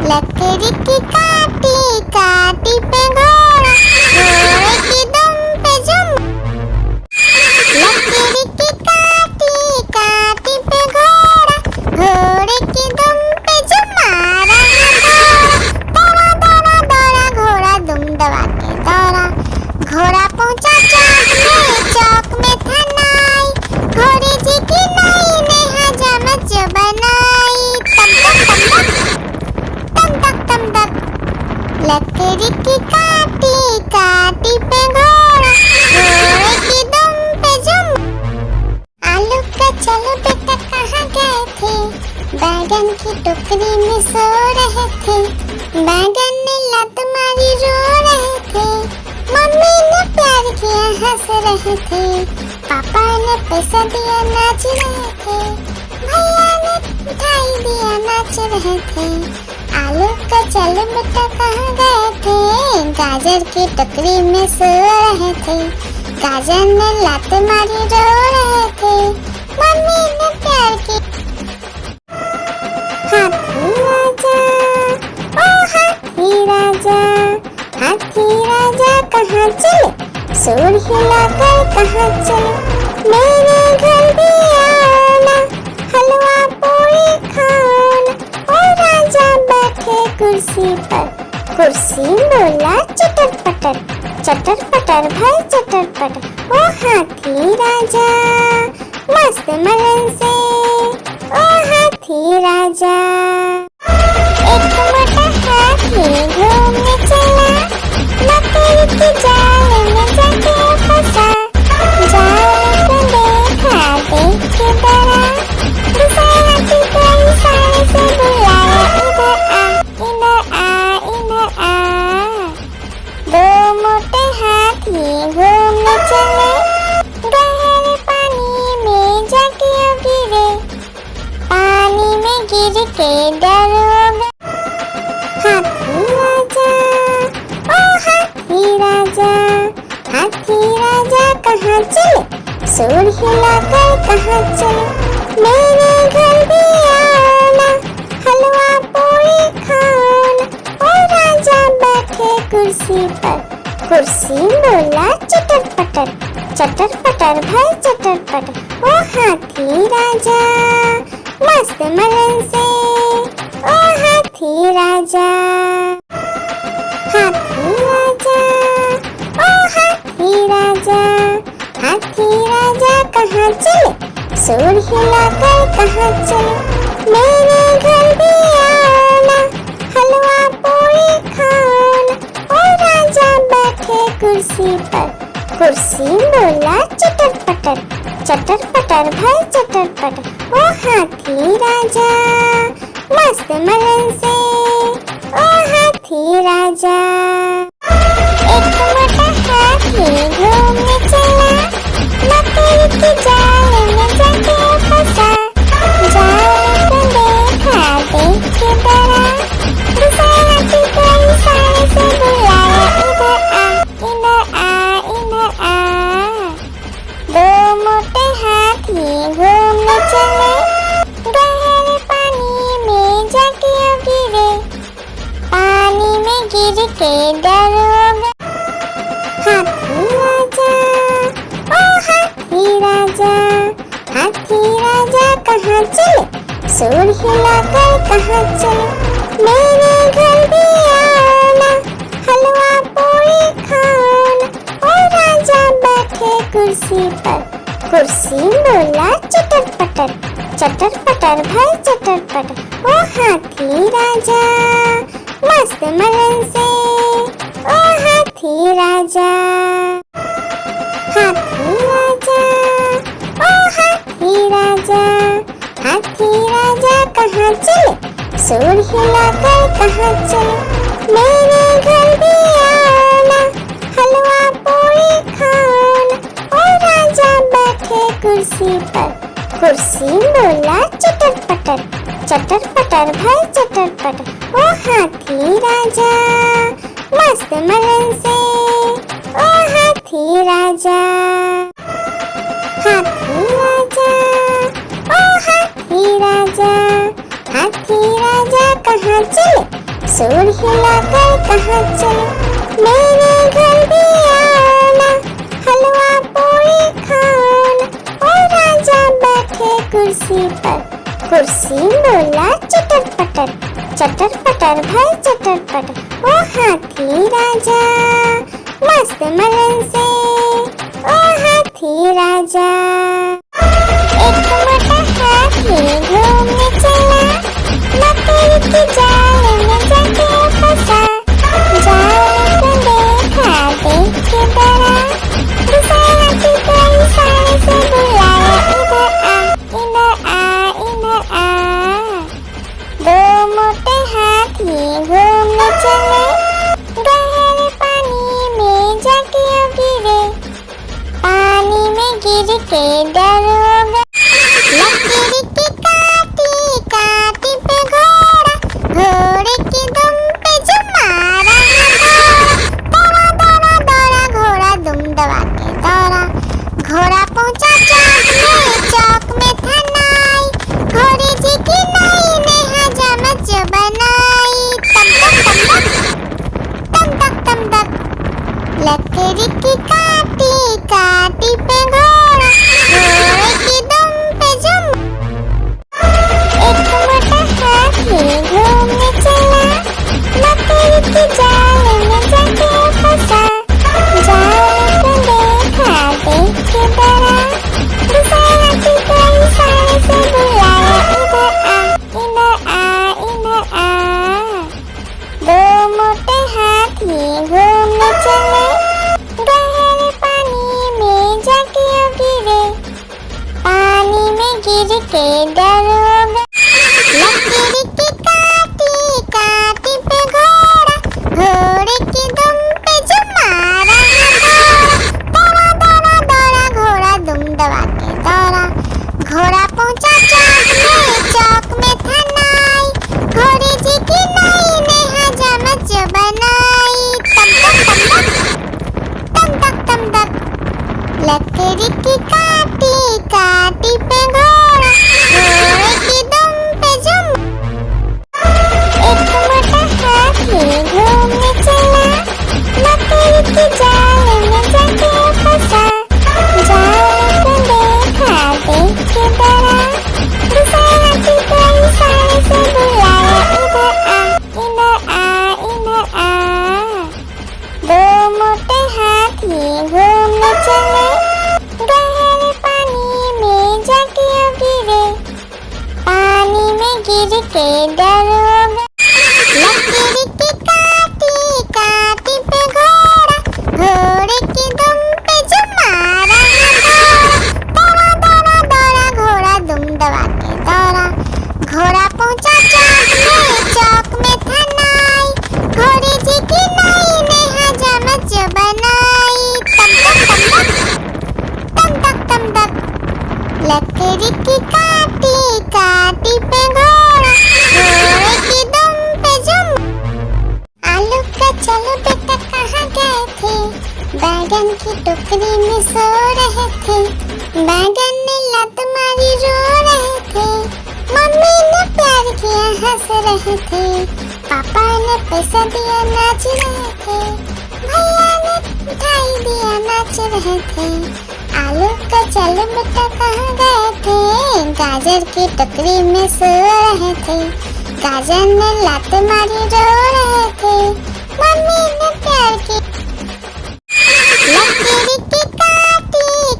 लकड़ी की काटी काटी पे घोड़ा, घोड़े की दुम पे जुम। लकड़ी की काटी काटी पे घोड़ा, घोड़े की दुम पे जुम मारा है घोड़ा। दौड़ा दौड़ा दौड़ा घोड़ा दुम दबा के दौड़ा, घोड़ा पहुंचा चौक में था नाई, घोड़े जी की नई ने हजामत जो बनाई। लकड़ी की काटी काटी पे घोड़ा, घोड़े की दुम पे जुम। आलू का चलो बेटा कहाँ गए थे, बैगन की टोकरी में सो रहे थे, बैगन ने लत मारी रो रहे थे, मम्मी ने प्यार किया हंस रहे थे, पापा ने पैसा दिया नाच रहे थे, भैया ने मिठाई दिया नाच रहे थे। आलू का चल बेटा कहाँ गए थे, गाजर की टोकरी में सो रहे थे, गाजर ने लात मारी रो रहे थे, मम्मी ने प्यार की। हाथी राजा ओ हाथी राजा, हाथी राजा कहाँ चले, सूर हिलाकर कहाँ चले, मेरे घर भी आना, हलवा पूरी खाना। ओ राजा बैठे कुर्सी पर, कुर्सी बोला चटर पटर, चटर पटर भाई चटर पटर। ओ हाथी राजा मस्त मलन से, ओ हाथी राजा। एक मोटा हाथी घूमने चला, लकड़ी की जाल में जाके फंसा, जाल को देखा देख के डरा, दूसरे हाथी को इशारे से बुलाया, इधर आ इधर आ इधर आ। दो मोटे हाथी घूमने चले, गहरे पानी में जाके गिरे, पानी में गिर के डर हो गए। हाथी राजा ओ हाथी राजा, हाथी राजा कहाँ चले, सूर हिलाकर कहाँ चले, मेरे घर भी आना, हलवा पूरी खाना। ओ राजा बैठे कुर्सी पर, कुर्सी बोला चटर पटर, चटर पटर भाई चटर पटर। ओ हाथी राजा मस्त मलन से, ओ हाथी राजा। हाथी राजा ओ हाथी राजा, हाथी राजा कहाँ चले, सूर हिलाकर कहाँ चले, मेरे घर भी आना, हलवा पूरी खाना। ओ राजा बैठे कुर्सी पर, कुर्सी बोला चटर पटर, चटर पटर भाई चटर पटर। ओ हाथी राजा मस्त मलन से, ओ हाथी राजा। एक मोटा हाथी घूमने चला, लकड़ी की जाल में जाके फंसा, जाल को देखा देख के डरा, दूसरे हाथी को इशारे से बुलाया, इधर आ इधर आ इधर आ। दो मोटे हाथी घूमने चले, गहरे पानी में जाके गिरे, पानी में गिर के डर हो गए। हाथी राजा ओ हाथी राजा, हाथी राजा कहाँ चले, सूर हिलाकर कहाँ चले, मेरे घर भी आना, हलवा पूरी खाना। ओ राजा कुर्सी पर। कुर्सी बोला चटर पटर, चटर पटर भाई चटर पटर। ओ हाथी राजा मस्त मलन से, ओ हाथी राजा। हाथी राजा, ओ हाथी राजा। हाथी राजा कहाँ चले, सूर हिलाकर कहाँ चले। मेरे घर भी आना, हलवा पूरी खाना। ओ राजा बैठे कुर्सी पर। कुर्सी बोला चटर पटर, चटर पटर भाई चटर पटर। ओ हाथी राजा मस्त मलन से, ओ हाथी राजा। हाथी राजा, ओ हाथी राजा। हाथी राजा कहाँ चले, सूर हिलाकर कहाँ चले। मेरे घर भी आना, हलवा पूरी खाना। ओ राजा बैठे कुर्सी पर। कुर्सी बोला चटर पटर, चटर पटर भाई चटर पटर। ओ हाथी राजा मस्त मलन से, ओ हाथी राजा। एक मोटा हाथी घूमने चला, मकड़ी की जाल में जाके फंसा। जाल को देखा देख के डरा, दूसरा हाथी को इशारे से बुलाया, इधर आ इधर आ। दो मोटे हाथी घूमने चले, गहरे पानी में जाके गिरे। पानी में गिर के डर हो गया। लकीर की काटी काटी पे घोड़ा, घोड़े की दुम पे जो मारा दौड़ा दौड़ा दौड़ा घोड़ा दुम दबा के दौड़ा। घोड़ा पहुंचा चौक में था नाई, घोड़े जी की नाई ने हजामत जो बनाई। तम तक तम तक लकीर की काटी काटी पे घोड़ा, घोड़े की दुम पे जो। एक मोटा हाथी घूमने चला, मकड़ी की जाल में जाके फंसा। जाल को देखा देख के डरा, दूसरा हाथी को इशारे से बुलाया, इधर आ इधर आ। दो मोटे हाथी घूमने चले, गहरे पानी में जाके गिरे। पानी में गिर के डर हो गया। लकीर की काटी काटी पे घोड़ा, घोड़े की दुम पे जो मारा दौड़ा दौड़ा दौड़ा घोड़ा दुम दबा के दौड़ा। घोड़ा पहुंचा चौक में था नाई, घोड़े जी की नाई ने हजामत जो बनाई। तम तक लकीर की काटी काटी पे घोड़ा, घोड़े की दुम पे जो। एक मोटा हाथी घूमने चला, मकड़ी की जाल में जाके फंसा। जाल को देखा देख के डरा, दूसरा हाथी को इशारे से बुलाया, इधर आ। दो मोटे हाथी घूमने चले, गहरे पानी में जाके गिरे। पानी में गिर के डर हो गया। लकीर की काटी काटी पे घोड़ा, घोड़े की दुम पे जो मारा दौड़ा दौड़ा दौड़ा घोड़ा दुम दबा के दौड़ा। घोड़ा पहुंचा चौक में था नाई, घोड़े जी की नाई ने हजामत जो बनाई। तम तक लकीर की काटी काटी पे घोड़ा, घोड़े की दुम पे जो। आलू का चलो बेटा कहाँ गए थे, बैगन की टोकरी में सो रहे थे। बैगन ने लत मारी रो रहे थे, मम्मी ने प्यार किया हंस रहे थे। पापा ने पैसा दिया नाच रहे थे, भैया ने मिठाई दिया नाच रहे थे। आलू का चलो बेटा कहाँ गए थे, गाजर की टोकरी में सो रहे थे। गाजर ने लात मारी रो रहे थे, मम्मी ने प्यार की। लकीर की काटी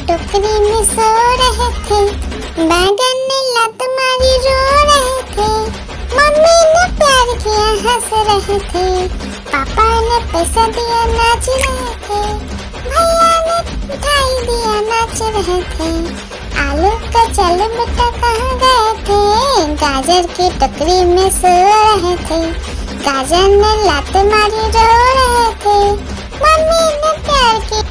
टोकरी में सो रहे थे, बैगन ने लत मारी रो रहे थे, मम्मी ने प्यार किया हंस रहे थे, पापा ने पैसा दिया नाच रहे थे, भैया ने मिठाई दिया नाच रहे थे। आलू का चलो बेटा कहाँ गए थे, गाजर की टोकरी में सो रहे थे, गाजर ने लात मारी रो रहे थे, मम्मी ने प्यार की।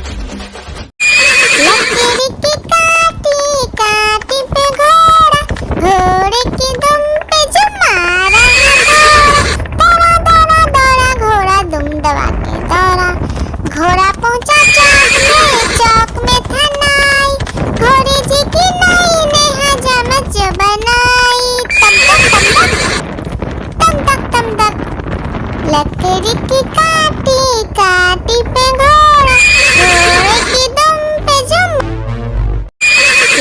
लकड़ी की काटी काटी पे घोड़ा, घोड़े की दुम पे जो मारा दौड़ा दौड़ा दौड़ा घोड़ा दुम दबा के दौड़ा, घोड़ा पहुंचा चौक में था नाई, घोड़े जी की नाई ने हजामत जो बनाई, तम तक तम तक। लकड़ी की काटी काटी पे घोड़ा, घोड़े की दुम पे जो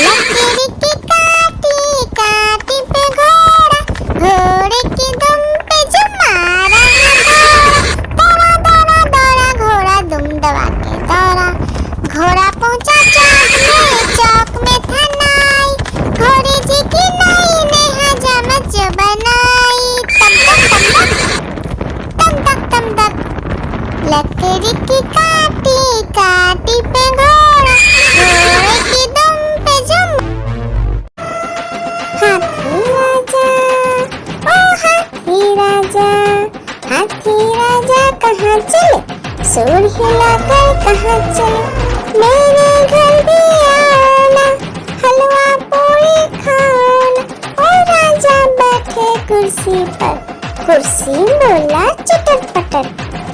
लकड़ी की काटी काटी पे घोड़ा, घोड़े की दुम पे जो मारा दौड़ा दौड़ा दौड़ा घोड़ा दुम दबा के दौड़ा, घोड़ा पहुंचा चौक में था नाई, घोड़े जी की नाई ने हजामत जो बनाई, तम तक। लकड़ी की काटी काटी पे घोड़ा, घोड़े की दुम पे जो हाथी राजा, ओ हाथी राजा, हाथी राजा कहाँ चले, सूर हिलाकर कहाँ चले, मेरे घर भी आना, हलवा पूरी खाना। ओ राजा बैठे कुर्सी पर, कुर्सी बोला चटर पटर,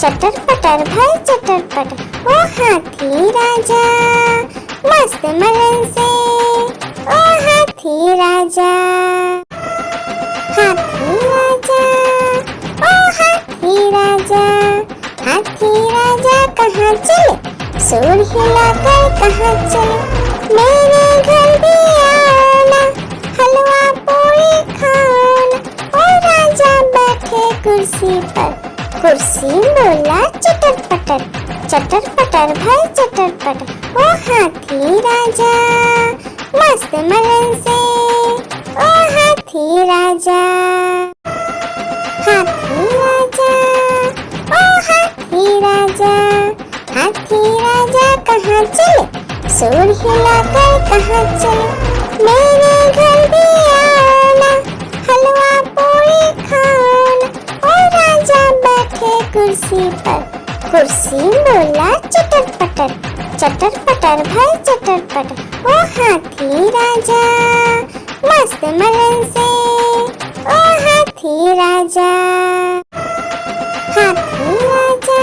चटर पटर भाई चटर पटर। ओ हाथी राजा मस्त मलन से, ओ हाथी राजा, हाथी राजा, ओ हाथी राजा, हाथी राजा कहाँ चले, सूर हिलाकर कहाँ चले, मेरे घर भी आना, हलवा पूरी खाना। ओ राजा बैठे कुर्सी पर, कुर्सी बोला चटर पटर भाई चटर पटर। ओ हाथी राजा मस्त मलन से, ओ हाथी राजा, हाथी राजा, ओ हाथी राजा, हाथी राजा कहाँ चले, सूर हिलाकर कहाँ चले, मेरे घर भी आना, हलवा पूरी खाना। ओ राजा बैठे कुर्सी पर, कुर्सी बोला चटर पटर भाई चटर पटर। ओ हाथी राजा मस्त मलन से, ओ हाथी राजा, हाथी राजा,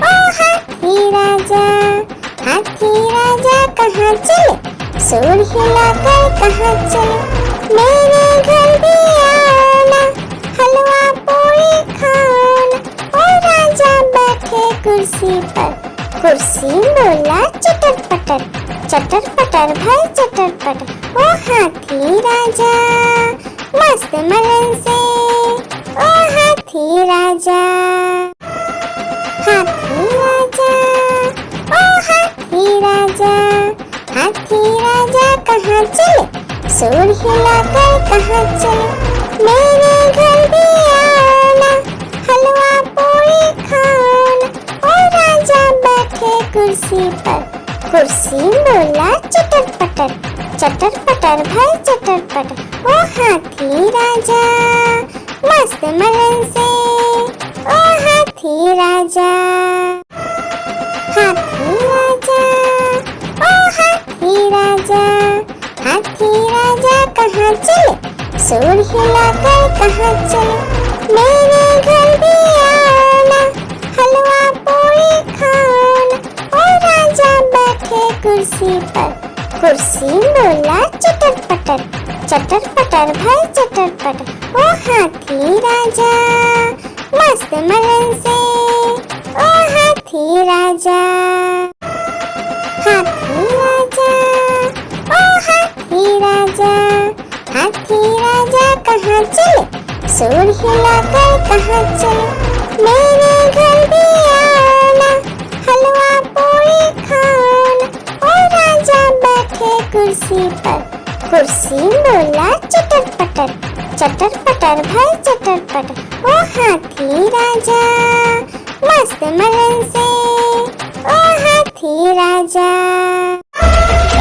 ओ हाथी राजा, हाथी राजा कहाँ चले, सूर हिलाकर कहाँ चले, मेरे घर भी आना, हलवा पूरी खाना। ओ राजा बैठे कुर्सी पर, कुर्सी बोला चटर पटर भाई चटर पटर। ओ हाथी राजा मस्त मलन से, ओ हाथी राजा, हाथी राजा, ओ हाथी राजा, हाथी राजा कहाँ चले, सूर हिलाकर कहाँ चले, मेरे घर भी आना, हलवा पूरी खाना। ओ राजा बैठे कुर्सी पर, कुर्सी बोला चटर पटर भाई चटर पटर। ओ हाथी राजा मस्त मलन से, ओ हाथी राजा, हाथी राजा, ओ हाथी राजा, हाथी राजा कहाँ चले, सूर हिलाकर कहाँ चले, मेरे घर भी आना, हलवा पूरी खाना। ओ राजा बैठे कुर्सी पर, कुर्सी बोला चटर पटर भाई चटर पटर। ओ हाथी राजा मस्त मलन से, ओ हाथी राजा, हाथी राजा, ओ हाथी राजा, हाथी राजा कहाँ चले, सूर हिलाकर कहाँ चले, मेरे घर भी आना, हलवा पूरी खाना। ओ राजा पटर भाई चटर पटर, ओ हाथी राजा मस्त मलन से, ओ हाथी राजा।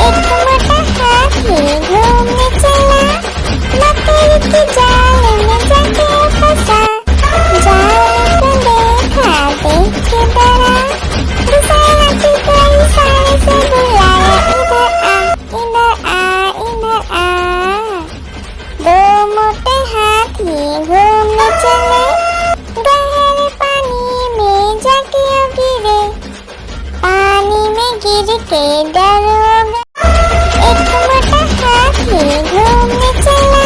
एक मोटा हाथी घूमने चला, मकड़ी की जाल में जाके फंसा। जाल को देखा देख के डरा, दूसरा हाथी को इशारे से बुलाया, इधर आ इधर आ इधर आ। दो मोटे हाथी घूमने चले, गहरे पानी में जाके गिरे, पानी में गिर के डर हो गए। एक मोटा हाथी घूमने चला,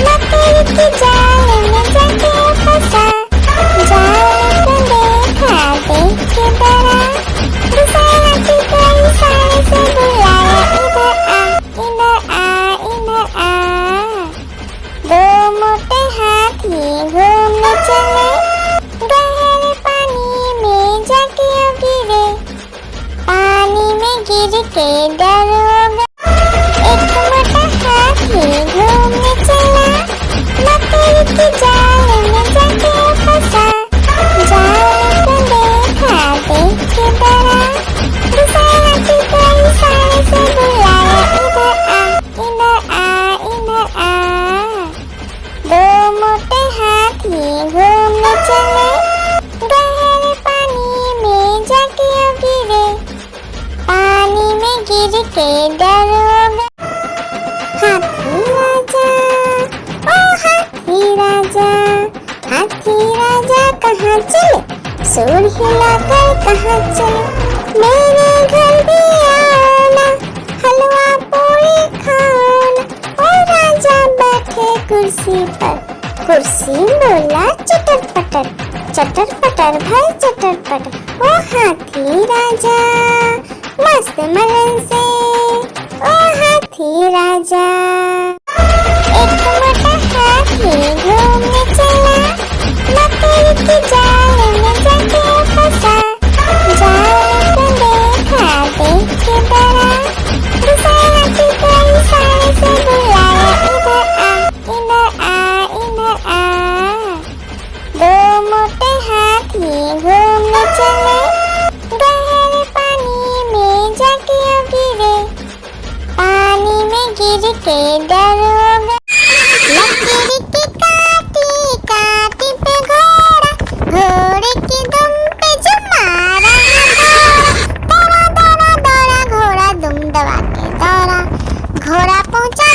मकड़ी की जाल में जाके फंसा। जाल को देखा देख के डरा, दूसरा हाथी को इशारे से बुलाया, इधर आ इधर आ इधर आ। दो मोटे हाथी घूमने चले, गहरे पानी में जाके गिरे, पानी में गिर के डर हो गए। एक मोटा हाथी घूमने चला, मकड़ी की जाल में जाके फंसा। जाल को देखा देख के डरा, दूसरा हाथी को इशारे से बुलाया, इधर आ इधर आ। दो मोटे हाथी घूमने चले, गहरे पानी में जाके गिरे, पानी में गिर के डर हो गए। हाथी राजा ओ हाथी राजा, हाथी राजा कहाँ चले, सूर हिलाकर कहाँ चले। मेरे घर भी आओ ना, हलवा पूरी खाओ ना। ओ राजा बैठे कुर्सी पर, कुर्सी बोला चटर पटर भाई चटर पटर, ओ हाथी राजा मस्त मलन से, ओ हाथी राजा। एक मोटा हाथी घूमने चला, मकड़ी की जाल में जाके फंसा। जाल को देखा देख के डरा, दूसरा हाथी को इशारे से बुलाया, इधर आ इधर आ। दो मोटे हाथी घूमने चले, गहरे पानी में जाके गिरे, पानी में गिर के डर हो गए। लकड़ी की काटी काटी पे घोड़ा, घोड़े की दुम पे जो मारा दौड़ा दौड़ा दौड़ा घोड़ा दुम दबा के दौड़ा। घोड़ा पहुंचा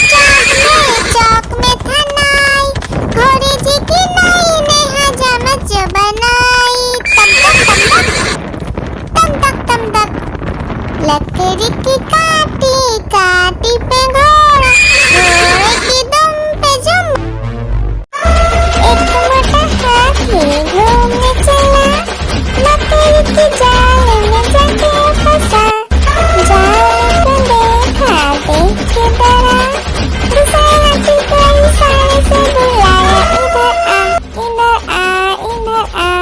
चौक में था नाई, घोड़े जी की नाई ने हजामत जो बनाई। तम तक तम तक लकड़ी की काटी काटी पे घोड़ा, घोड़े की दुम पे जो। एक मोटा हाथी घूमने चला, मकड़ी की जाल में जाके फंसा। जाल को देखा देख के डरा, दूसरा हाथी को इशारे से बुलाया, इधर आ इधर आ।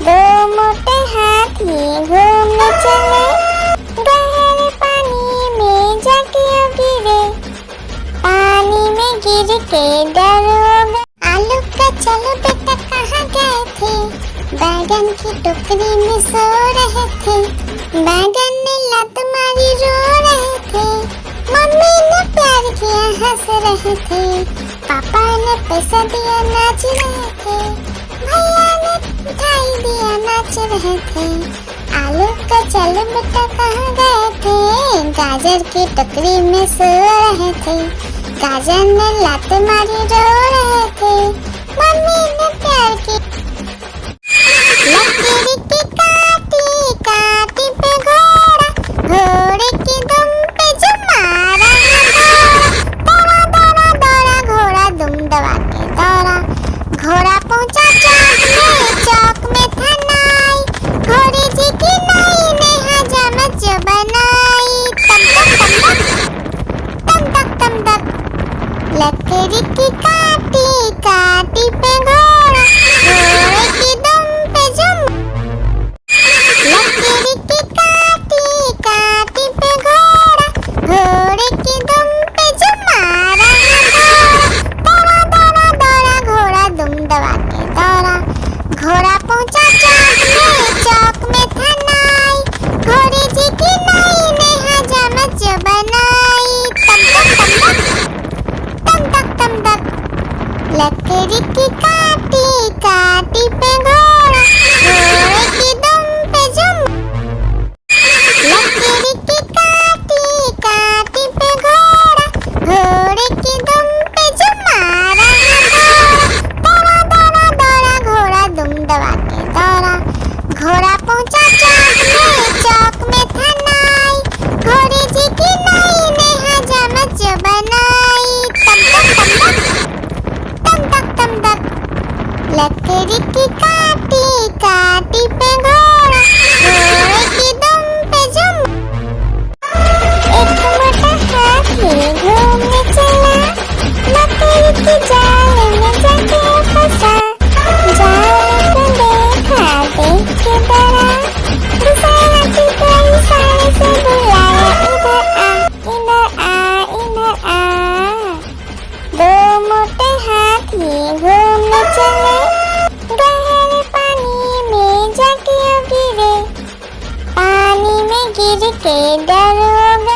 दो मोटे हाथी घूमने चले, गहरे पानी में जाके गिरे, पानी में गिर के डर हो गए। आलू का चलो बेटा कहाँ गए थे, बैगन की टोकरी में सो रहे थे। बैगन ने लत मारी रो रहे थे, मम्मी ने प्यार किया हंस रहे थे, पापा ने पैसा दिया नाच रहे थे, भैया ने मिठाई दिया नाच रहे थे। आलू का चलो बेटा कहाँ गए थे, गाजर की टोकरी में सो रहे थे। गाजर ने लात मारी रो रहे थे, मम्मी ने प्यार की। लकड़ी की काटी काटी पे घोड़ा, घोड़े की दुम पे जो मारा दौड़ा दौड़ा दौड़ा घोड़ा दुम दबा के दौड़ा। घोड़ा पहुंचा चौक में था नाई, घोड़े जी की नाई ने हजामत जो बनाई। तम तक लकड़ी की काटी काटी पे घोड़ा, के डरोगे।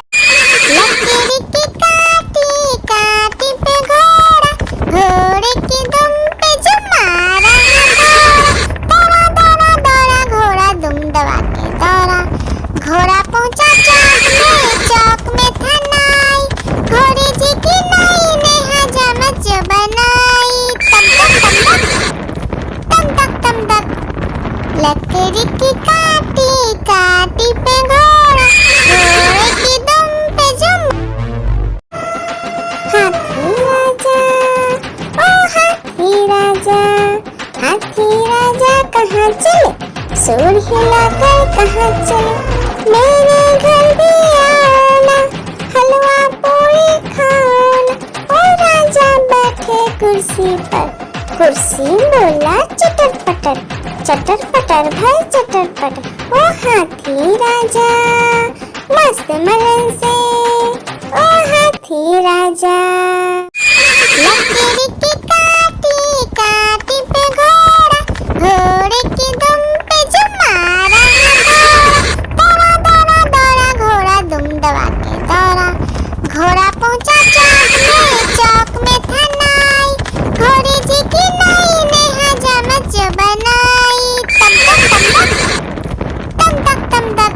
लकड़ी की काटी काटी पे घोड़ा, घोड़े की दुम पे जो मारा है दौड़ा, दौड़ा दौड़ा घोड़ा दुम दबा के दौड़ा। घोड़ा पहुंचा चौक में था नाई, घोड़े जी की नाई ने हजामत जो बनाई। तम तक तम तक लकड़ी की काटी काटी पे घोड़ा, घोड़े की दुम पे जुम। हाथी राजा, ओ हाथी राजा, हाथी राजा कहाँ चले, सूर हिलाकर कहाँ चले। मेरे घर भी आना, हलवा पूरी खाना। ओ राजा बैठे कुर्सी पर, कुर्सी बोला चटर पटर, चटर पटर भाई चटर पटर। ओ हाथी राजा मस्त मलन से, ओ हाथी राजा। लकड़ी की काटी काटी पे घोड़ा, घोड़े की दुम पे जो मारा है दौड़ा, दौड़ा दौड़ा घोड़ा दुम दबा के दौड़ा। घोड़ा पहुंचा चौक में था नाई, घोड़े जी की नाई ने हजामत जो बनाई। तम तक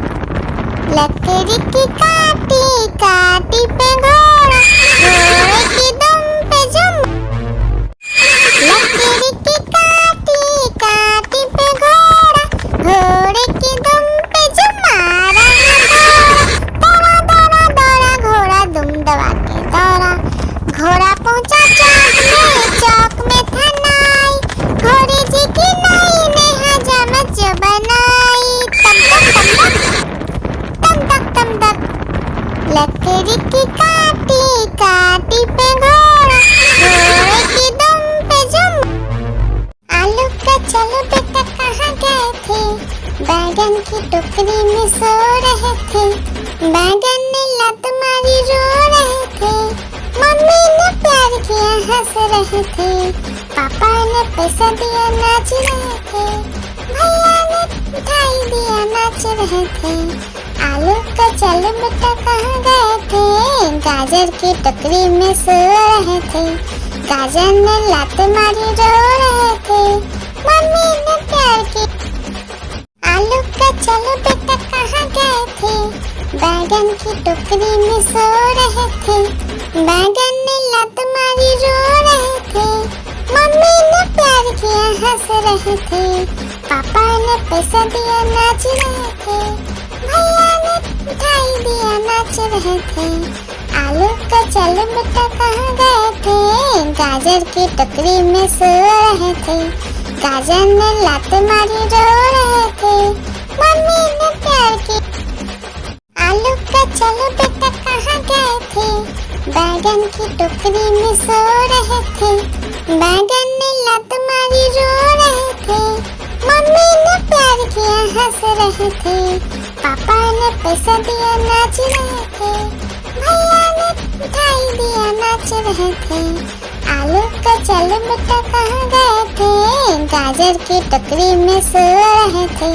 लकड़ी की काटी काटी पे घोड़ा, घोड़े की दुम पे जुम। लकड़ी की काटी काटी पे घोड़ा, घोड़े की दुम पे जो मारा है दौड़ा, दौड़ा दौड़ा घोड़ा दुम दबा के दौड़ा। घोड़ा पहुंचा चौक में था नाई, घोड़े जी की नाई ने हजामत जो बनाई। तम तक लकड़ी की काटी काटी पे घोड़ा, घोड़े की दुम पे जुम। आलू का चलो बेटा कहाँ गए थे, बैगन की टोकरी में सो रहे थे। बैगन ने लत मारी रो रहे थे, मम्मी ने प्यार किया हंस रहे थे। पापा ने पैसा दिया नाच रहे थे, भैया ने मिठाई दिया नाच रहे थे। आलू का चलो बेटा कहाँ गए थे, गाजर की टोकरी में सो रहे थे। गाजर ने लात मारी रो रहे थे, मम्मी ने प्यार की। आलू का चलो बेटा कहाँ गए थे, बैगन की टोकरी में सो रहे थे। बैगन ने लात मारी रो रहे थे, मम्मी ने प्यार किया हंस रहे थे। पापा ने पैसा दिया नाच रहे थे, भैया ने मिठाई दिया नाच रहे थे। आलू का चलो बेटा कहाँ गए थे, गाजर की टोकरी में सो रहे थे। गाजर ने लात मारी रो रहे थे, मम्मी ने प्यार की। आलू का चलो बेटा कहाँ गए थे, बैगन की टोकरी में सो रहे थे। बैगन ने लात मारी रो रहे थे, मम्मी ने प्यार किया हंस रहे थे। पापा ने पैसा दिया नाच रहे थे, भैया ने मिठाई दिया नाच रहे थे। आलू का चलो बेटा कहाँ गए थे, गाजर की टोकरी में सो रहे थे।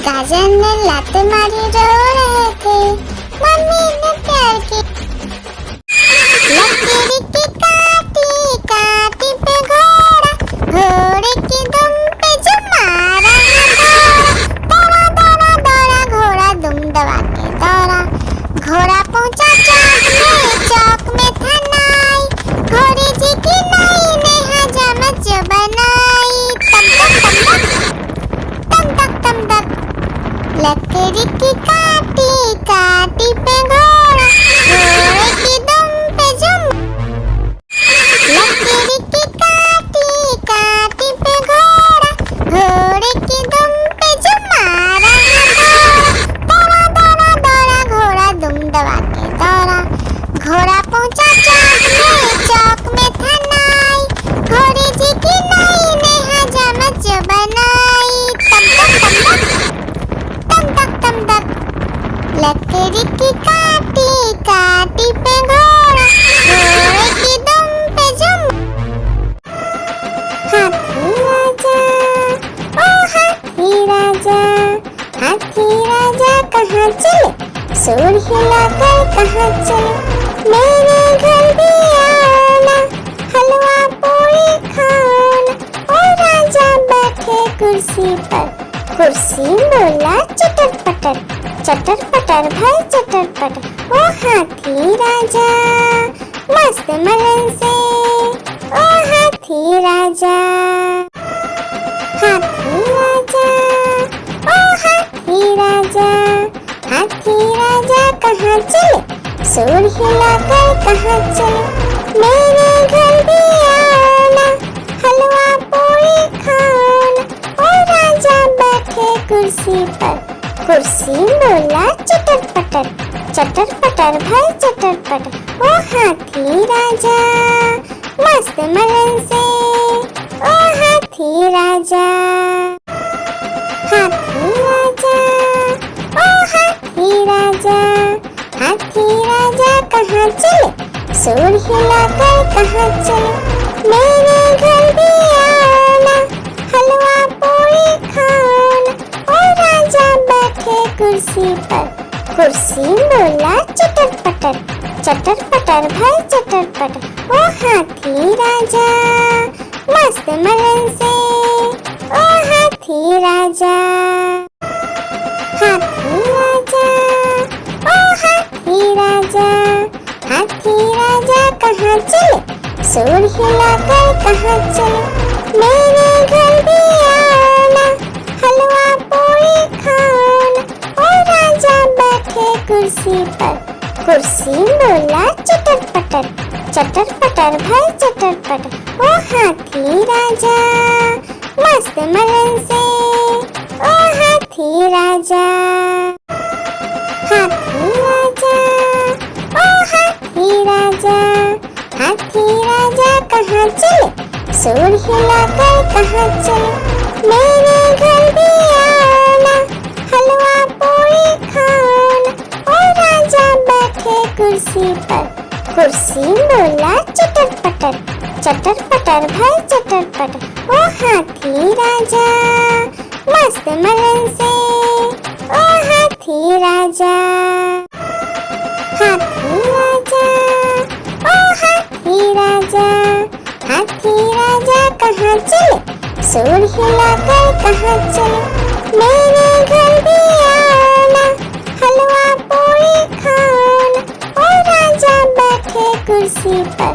गाजर ने लात मारी रो रहे थे, मम्मी ने प्यार की। लकड़ी की काटी काटी पे घोड़ा, घोड़े की दुम पे जो मारा है दौड़ा, दौड़ा दौड़ा घोड़ा दुम दबा के दौड़ा। घोड़ा पहुंचा चौक में था नाई, घोड़े जी की नाई ने हजामत जो बनाई। तम तक लकड़ी की काटी काटी पे घोड़ा, घोड़े की दुम पे जुम। लकड़ी की काटी काटी पे घोड़ा, घोड़े की दुम पे जो मारा है दौड़ा, दौड़ा दौड़ा घोड़ा दुम दबा के दौड़ा। घोड़ा पहुंचा चौक में था नाई, घोड़े जी की नाई ने हजामत जो बनाई। तम तक लकड़ी की काटी काटी पे घोड़ा, घोड़े की दुम पे जुम। हाथी राजा, ओ हाथी राजा, हाथी राजा कहाँ चले, सुर हिलाकर कहाँ चले, मेरे घर भी आना, हलवा पूरी खाना। ओ राजा बैठे कुर्सी पर, कुर्सी बोला चटर पटर, चटर पटर भाई चटर पटर। ओ हाथी राजा मस्त मलन से, ओ हाथी राजा, हाथी राजा, ओ हाथी राजा, हाथी राजा कहाँ चले, सुर हिलाकर कहाँ चले, मेरे घर भी आना, हलवा पूरी खाना। ओ राजा बैठे कुर्सी पर, कुर्सी बोला चटर पटर, चटर पटर भाई चटर पटर। ओ हाथी राजा मस्त मलन से, ओ हाथी राजा, हाथी राजा, ओ हाथी राजा, हाथी राजा कहाँ चले, सुर हिलाकर कहाँ चले, मेरे घर भी आना, हलवा पूरी खाना। ओ राजा बैठे कुर्सी पर, कुर्सी बोला चटर पटर, चटर पटर भाई चटर पटर। ओ हाथी राजा मस्त मलन से, ओ हाथी राजा, हाथी राजा, ओ हाथी राजा, हाथी राजा कहाँ चले, सुर हिलाकर कहाँ चले, मेरे घर भी आना, हलवा पूरी खाना। ओ राजा बैठे कुर्सी पर, कुर्सी बोला चटर पटर, चटर पटर भाई चटर पटर। ओ हाथी राजा मस्त मलन से, ओ हाथी राजा, हाथी राजा, ओ हाथी राजा, हाथी राजा कहाँ चले, सुर हिलाकर कहाँ चले, मेरे घर भी आना, हलवा पूरी खाना। ओ राजा बैठे कुर्सी पर, कुर्सी बोला चटर पटर, चटर पटर भाई चटर पटर। ओ हाथी राजा मस्त मलन से, ओ हाथी राजा, हाथी राजा, ओ हाथी राजा, हाथी राजा कहाँ चले, सुर हिलाकर कहाँ चले, मेरे घर भी आना, हलवा पूरी खाना। ओ राजा बैठे कुर्सी पर,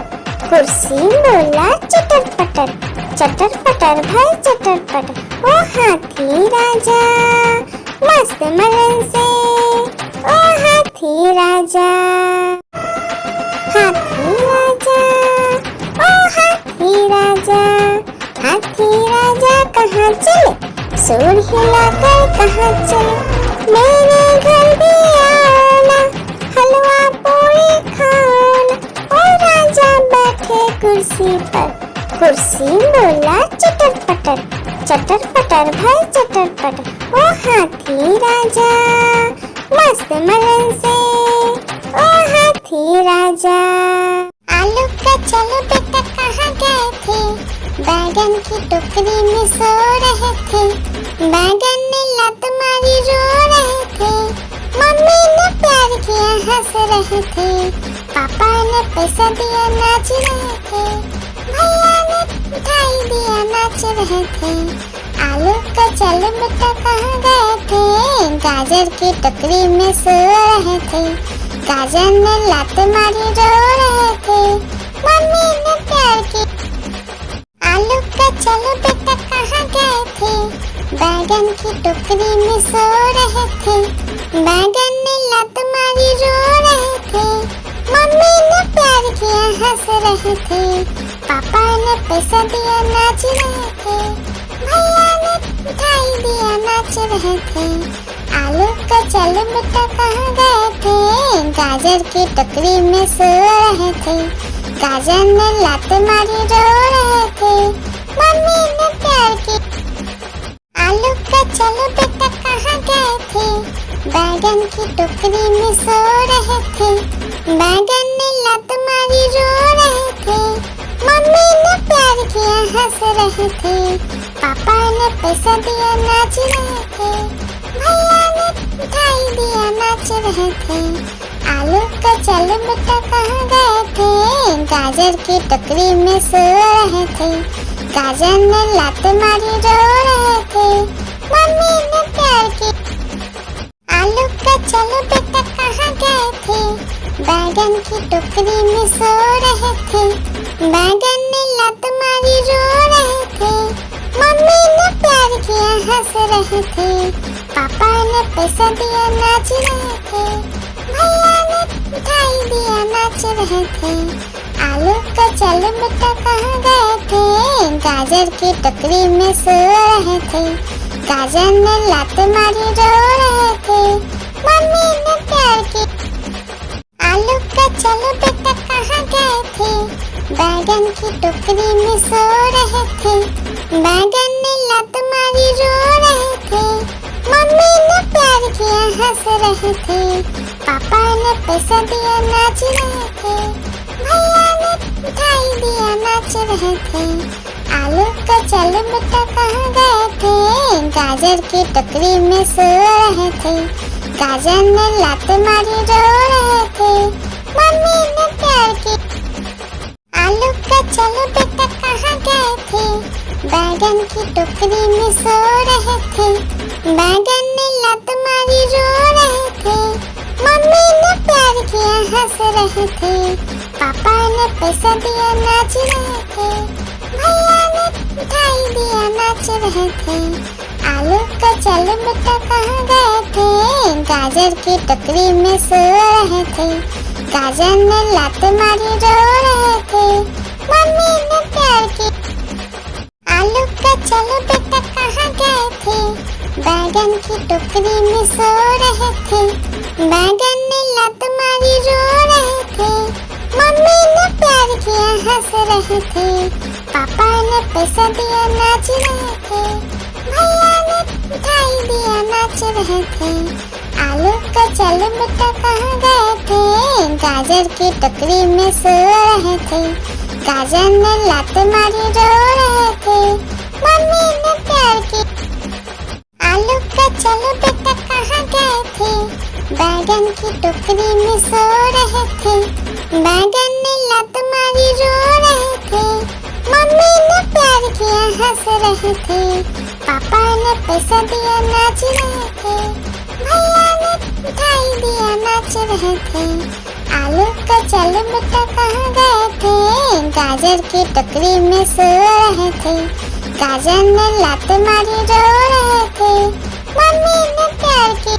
कुर्सी बोला चटर पटर, चटर पटर भाई चटर पटर। ओ हाथी राजा मस्त मलन से, ओ हाथी राजा, हाथी राजा, ओ हाथी राजा, हाथी राजा कहाँ चले, सुर हिलाकर कहाँ चले, मेरे घर भी आना, हलवा पूरी खाना। ओ राजा बैठे कुर्सी पर, कुर्सी बोला चटर पटर, चटर पटर भाई चटर पटर। ओ हाथी राजा मस्त मलन से, ओ हाथी राजा। आलू का चलो बेटा कहाँ गए थे, बैगन की टोकरी में सो रहे थे, बैगन ने लात मारी रो रहे थे, मम्मी ने प्यार किया हंस रहे थे, पापा ने पैसा दिया नाच रहे थे, भैया ने मिठाई दिया नाच रहे थे। आलू का चलो बेटा कहाँ गए थे, गाजर की टोकरी में सो रहे थे, गाजर ने लात मारी रो रहे थे, मम्मी ने प्यार की। आलू का चलो बेटा कहाँ गए थे, बैगन की टोकरी में सो रहे थे, बैगन ने लात मारी रो रहे थे, मम्मी ने प्यार किया हंस रहे थे, पापा ने पैसा दिया नाच रहे थे, भैया ने मिठाई दिया नाच रहे थे। आलू का चलो बेटा कहाँ गए थे, गाजर की टोकरी में सो रहे थे, गाजर ने लात मारी रो रहे थे, मम्मी ने प्यार की। आलू का चलो बेटा कहाँ गए थे, बैगन की टोकरी में सो रहे थे, बैगन ने लात मारी रो रहे थे, मम्मी ने प्यार किया हंस रहे थे, पापा ने पैसा दिया नाच रहे थे, भैया ने मिठाई दिया नाच रहे थे। आलू का चलो बेटा कहाँ गए थे, गाजर की टोकरी में सो रहे थे। गाजर ने लात मारी रो रहे थे, मम्मी ने प्यार की। आलू का चलो बेटा कहाँ गए थे, बैगन की टोकरी में सो रहे थे। बैगन ने लात मारी रो रहे थे, मम्मी ने प्यार किया हंस रहे थे। पापा ने पैसा दिया नाच रहे थे, भैया ने मिठाई दिया नाच रहे थे। आलू का चलो बेटा कहाँ गए थे, गाजर की टोकरी में सो रहे थे। गाजर ने लात मारी रो रहे थे, मम्मी ने प्यार की। आलू का चलो बेटा कहाँ गए थे, बैगन की टोकरी में सो रहे थे। बैगन ने लात मारी रो रहे थे, मम्मी ने प्यार किया हंस रहे थे। पापा ने पैसा दिया नाच रहे थे, भैया ने मिठाई दिया नाच रहे थे। आलू का चलो बेटा कहाँ गए थे, गाजर की टोकरी में सो रहे थे। गाजर ने लात मारी रो रहे थे, मम्मी ने प्यार की। आलू का चलो बेटा कहाँ गए थे, बैगन की टोकरी में सो रहे थे। बैगन ने लात मारी रो रहे थे, मम्मी ने प्यार किया हंस रहे थे। पापा ने पैसा दिया नाच रहे थे, भैया ने मिठाई दिया नाच रहे थे। आलू का चलो बेटा कहाँ गए थे, गाजर की टोकरी में सो रहे थे। गाजर ने लात मारी रो रहे थे, मम्मी ने प्यार की। आलू का चलो बेटा कहाँ गए थे, बैगन की टोकरी में सो रहे थे। बैगन ने लात मारी रो रहे थे, मम्मी ने प्यार किया हंस रहे थे। पापा ने पैसा दिया नाच रहे थे, भैया ने मिठाई दिया नाच रहे थे। आलू का चलो बेटा कहाँ गए थे, गाजर की टोकरी में सो रहे थे। गाजर ने लात मारी रो रहे थे, मम्मी ने प्यार की। आलू का चलो बेटा कहाँ गए थे, बैगन की टोकरी में सो रहे थे। बैगन ने लात मारी रो रहे थे, मम्मी ने प्यार किया हंस रहे थे। पापा ने पैसा दिया नाच रहे थे, भैया ने मिठाई दिया नाच रहे थे। आलू का चलो बेटा कहाँ गए थे, गाजर की टोकरी में सो रहे थे। गाजर ने लात मारी रो रहे थे, मम्मी ने प्यार की।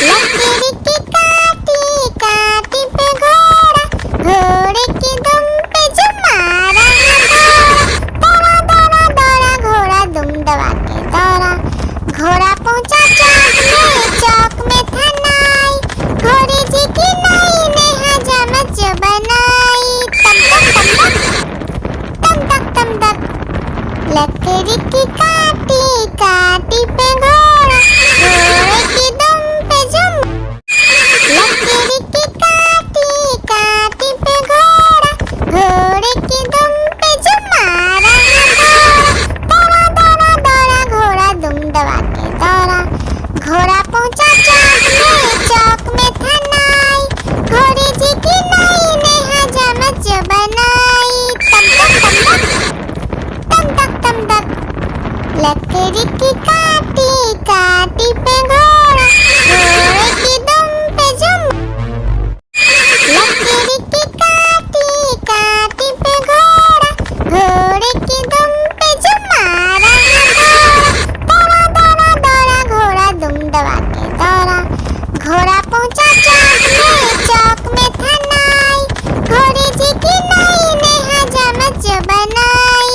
लकीर की काटी काटी पे घोड़ा, घोड़े की दुम पे जो मारा दौड़ा दौड़ा दौड़ा घोड़ा दुम दबा के दौड़ा। घोड़ा पहुंचा चौक में था नाई, घोड़े जी की नाई ने हजामत जो बनाई। तम तक तम तक लकड़ी की काटी काटी पे घोड़ा, घोड़े की दुम पे जुम। लकड़ी की काटी काटी पे घोड़ा, घोड़े की दुम पे जुम मारा दौड़ा दौड़ा दौड़ा घोड़ा दुम दबा के दौड़ा। घोड़ा पहुंचा चौक में था नाई, घोड़े जी की नाई ने हजामत जो बनाई। तम तक लकड़ी की काटी काटी पे घोड़ा, घोड़े की दुम पे जुम। लकड़ी की काटी काटी पे घोड़ा, घोड़े की दुम पे जुम मारा दौड़ा दौड़ा दौड़ा घोड़ा दुम दबा के दौड़ा। घोड़ा पहुंचा चौक में था नाई, घोड़े जी की नाई ने हजामत जो बनाई।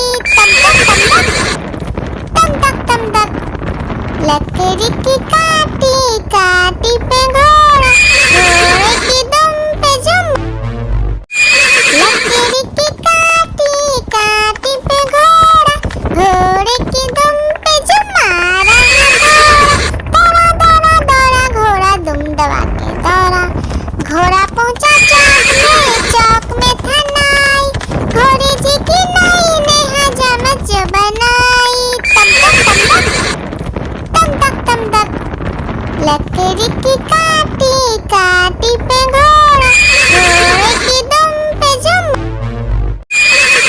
तम तक लकड़ी की काटी काटी पे घोड़ा, घोड़े की दुम पे जुम। लकड़ी की काटी काटी पे घोड़ा, घोड़े की दुम पे जुम मारा दौड़ा दौड़ा दौड़ा घोड़ा दुम दबा के दौड़ा। घोड़ा पहुंचा चौक में था नाई, घोड़े जी की नाई ने हजामत जो बनाई। तम तक लकड़ी की काटी काटी पे घोड़ा, घोड़े की दुम पे जुम।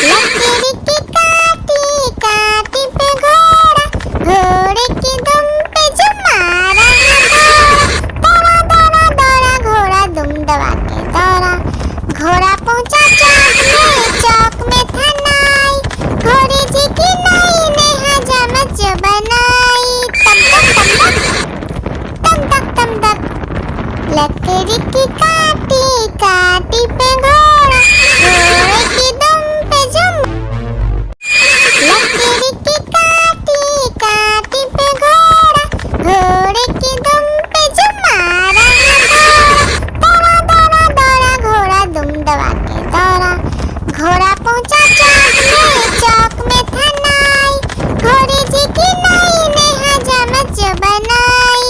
लकड़ी की काटी काटी पे घोड़ा, घोड़े की दुम पे जुम मारा घोड़ा। दौड़ा दौड़ा दौड़ा घोड़ा दुम दबा के दौड़ा। घोड़ा पहुंचा चौक में था नाई, घोड़े जी की नाई ने हजामत जो बनाई। तम तक तम तक लकड़ी की काटी काटी पे घोड़ा, घोड़े की दुम पे जुम। लकड़ी की काटी काटी पे घोड़ा, घोड़े की दुम पे जुम मारा घोड़ा। दौड़ा दौड़ा दौड़ा घोड़ा दुम दबा के दौड़ा। घोड़ा पहुंचा चौक में था नाई, घोड़े जी की नाई ने हजामत जो बनाई।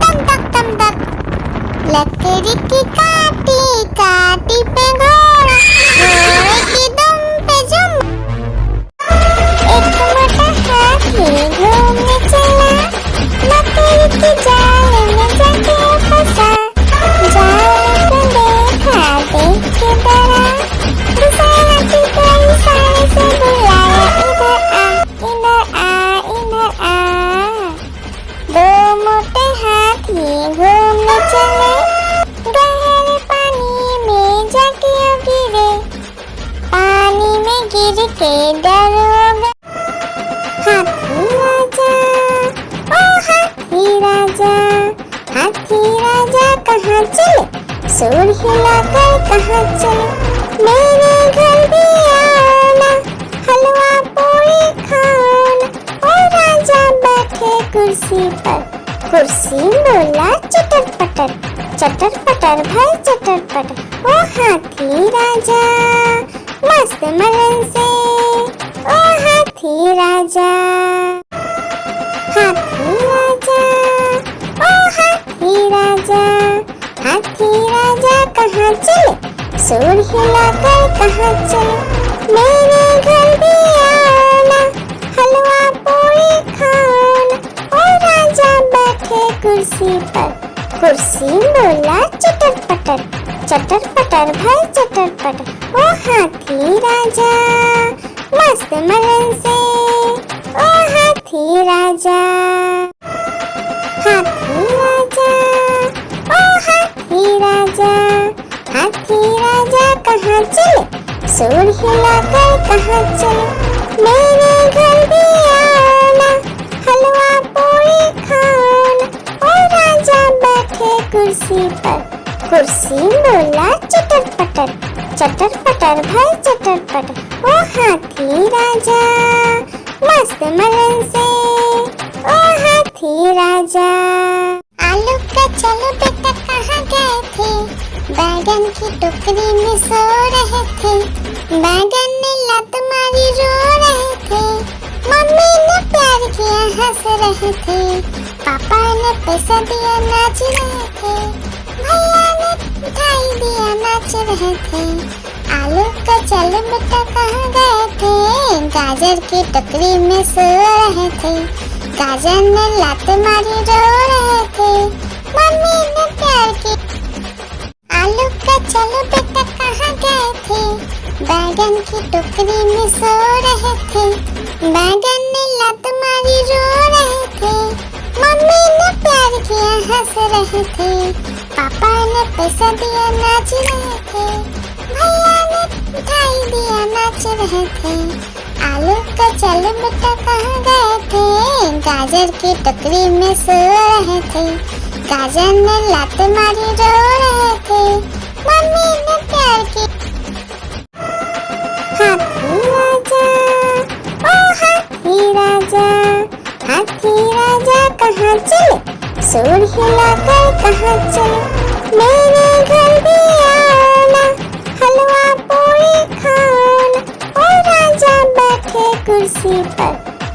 तम तक लकड़ी की काटी काटी पे घोड़ा, घोड़े की दुम पे जुम। एक मोटा हाथी घूमने चला, लकड़ी की जाल में जाके फंसा। जाल को देखा देख के डरा, दूसरे हाथी को इशारे से बुलाया, इधर आ इधर आ। दो मोटे हाथी घूमने चले, गहरे पानी में जाके गिरे। पानी में गिर के डर हो गए। हाथी राजा, ओ हाथी राजा, हाथी राजा कहाँ चले? सूर हिलाकर कहाँ चले? मेरे घर भी आओ ना, हलवा पूरी खाओ ना। ओ राजा बैठे कुर्सी पर, कुर्सी बोला चटर पटर, चटर पटर भाई चटर पटर। ओ हाथी राजा मस्त मलन से, ओ हाथी राजा। हाथी राजा, ओ हाथी राजा, हाथी राजा कहाँ चले? सूर हिलाकर कहाँ चले? मेरे घर भी आओ ना, हलवा पूरी खाओ ना। ओ राजा बैठे कुर्सी पर, कुर्सी बोला चटर पटर भाई चटर पटर। ओ हाथी राजा मस्त मलन से, ओ हाथी राजा। हाथी राजा, ओ हाथी राजा, हाथी राजा कहाँ चले? सूर हिलाकर कहाँ चले? मेरे घर भी आओ ना, हलवा पूरी खाओ ना। ओ राजा बैठे कुर्सी पर, कुर्सी बोला चटर पटर भाई चटर पटर। ओ हाथी राजा मस्त मलन से, ओ हाथी राजा। आलू का चलो बेटा कहाँ गए थे? बैगन की टोकरी में सो रहे थे। बैगन ने लत मारी रो रहे थे। मम्मी ने प्यार किया हंस रहे थे। पापा ने पैसा दिया नाच रहे थे। भैया ने मिठाई दिया नाच रहे थे। आलू का चलो बेटा कहाँ गए थे? गाजर की टोकरी में सो रहे थे। गाजर ने लात मारी रो रहे थे। मम्मी ने प्यार की। आलू का चलो बेटा कहाँ गए थे? बैगन की टोकरी में सो रहे थे। बैगन ने लात मारी रो रहे थे। मम्मी ने प्यार किया हंस रहे थे। पापा ने पैसा दिया नाच रहे थे। भैया ने मिठाई दिया नाच रहे थे। आलू का चलो बेटा कहाँ गए थे? गाजर की टोकरी में सो रहे थे। गाजर ने लात मारी रो रहे थे। मम्मी ने प्यार की। हाथी राजा, ओ हाथी राजा, हाथी राजा कहाँ चले? सूर हिलाकर कहाँ चले? मेरे घर भी आओ ना, हलवा पूरी खाओ ना। ओ राजा बैठे कुर्सी पर,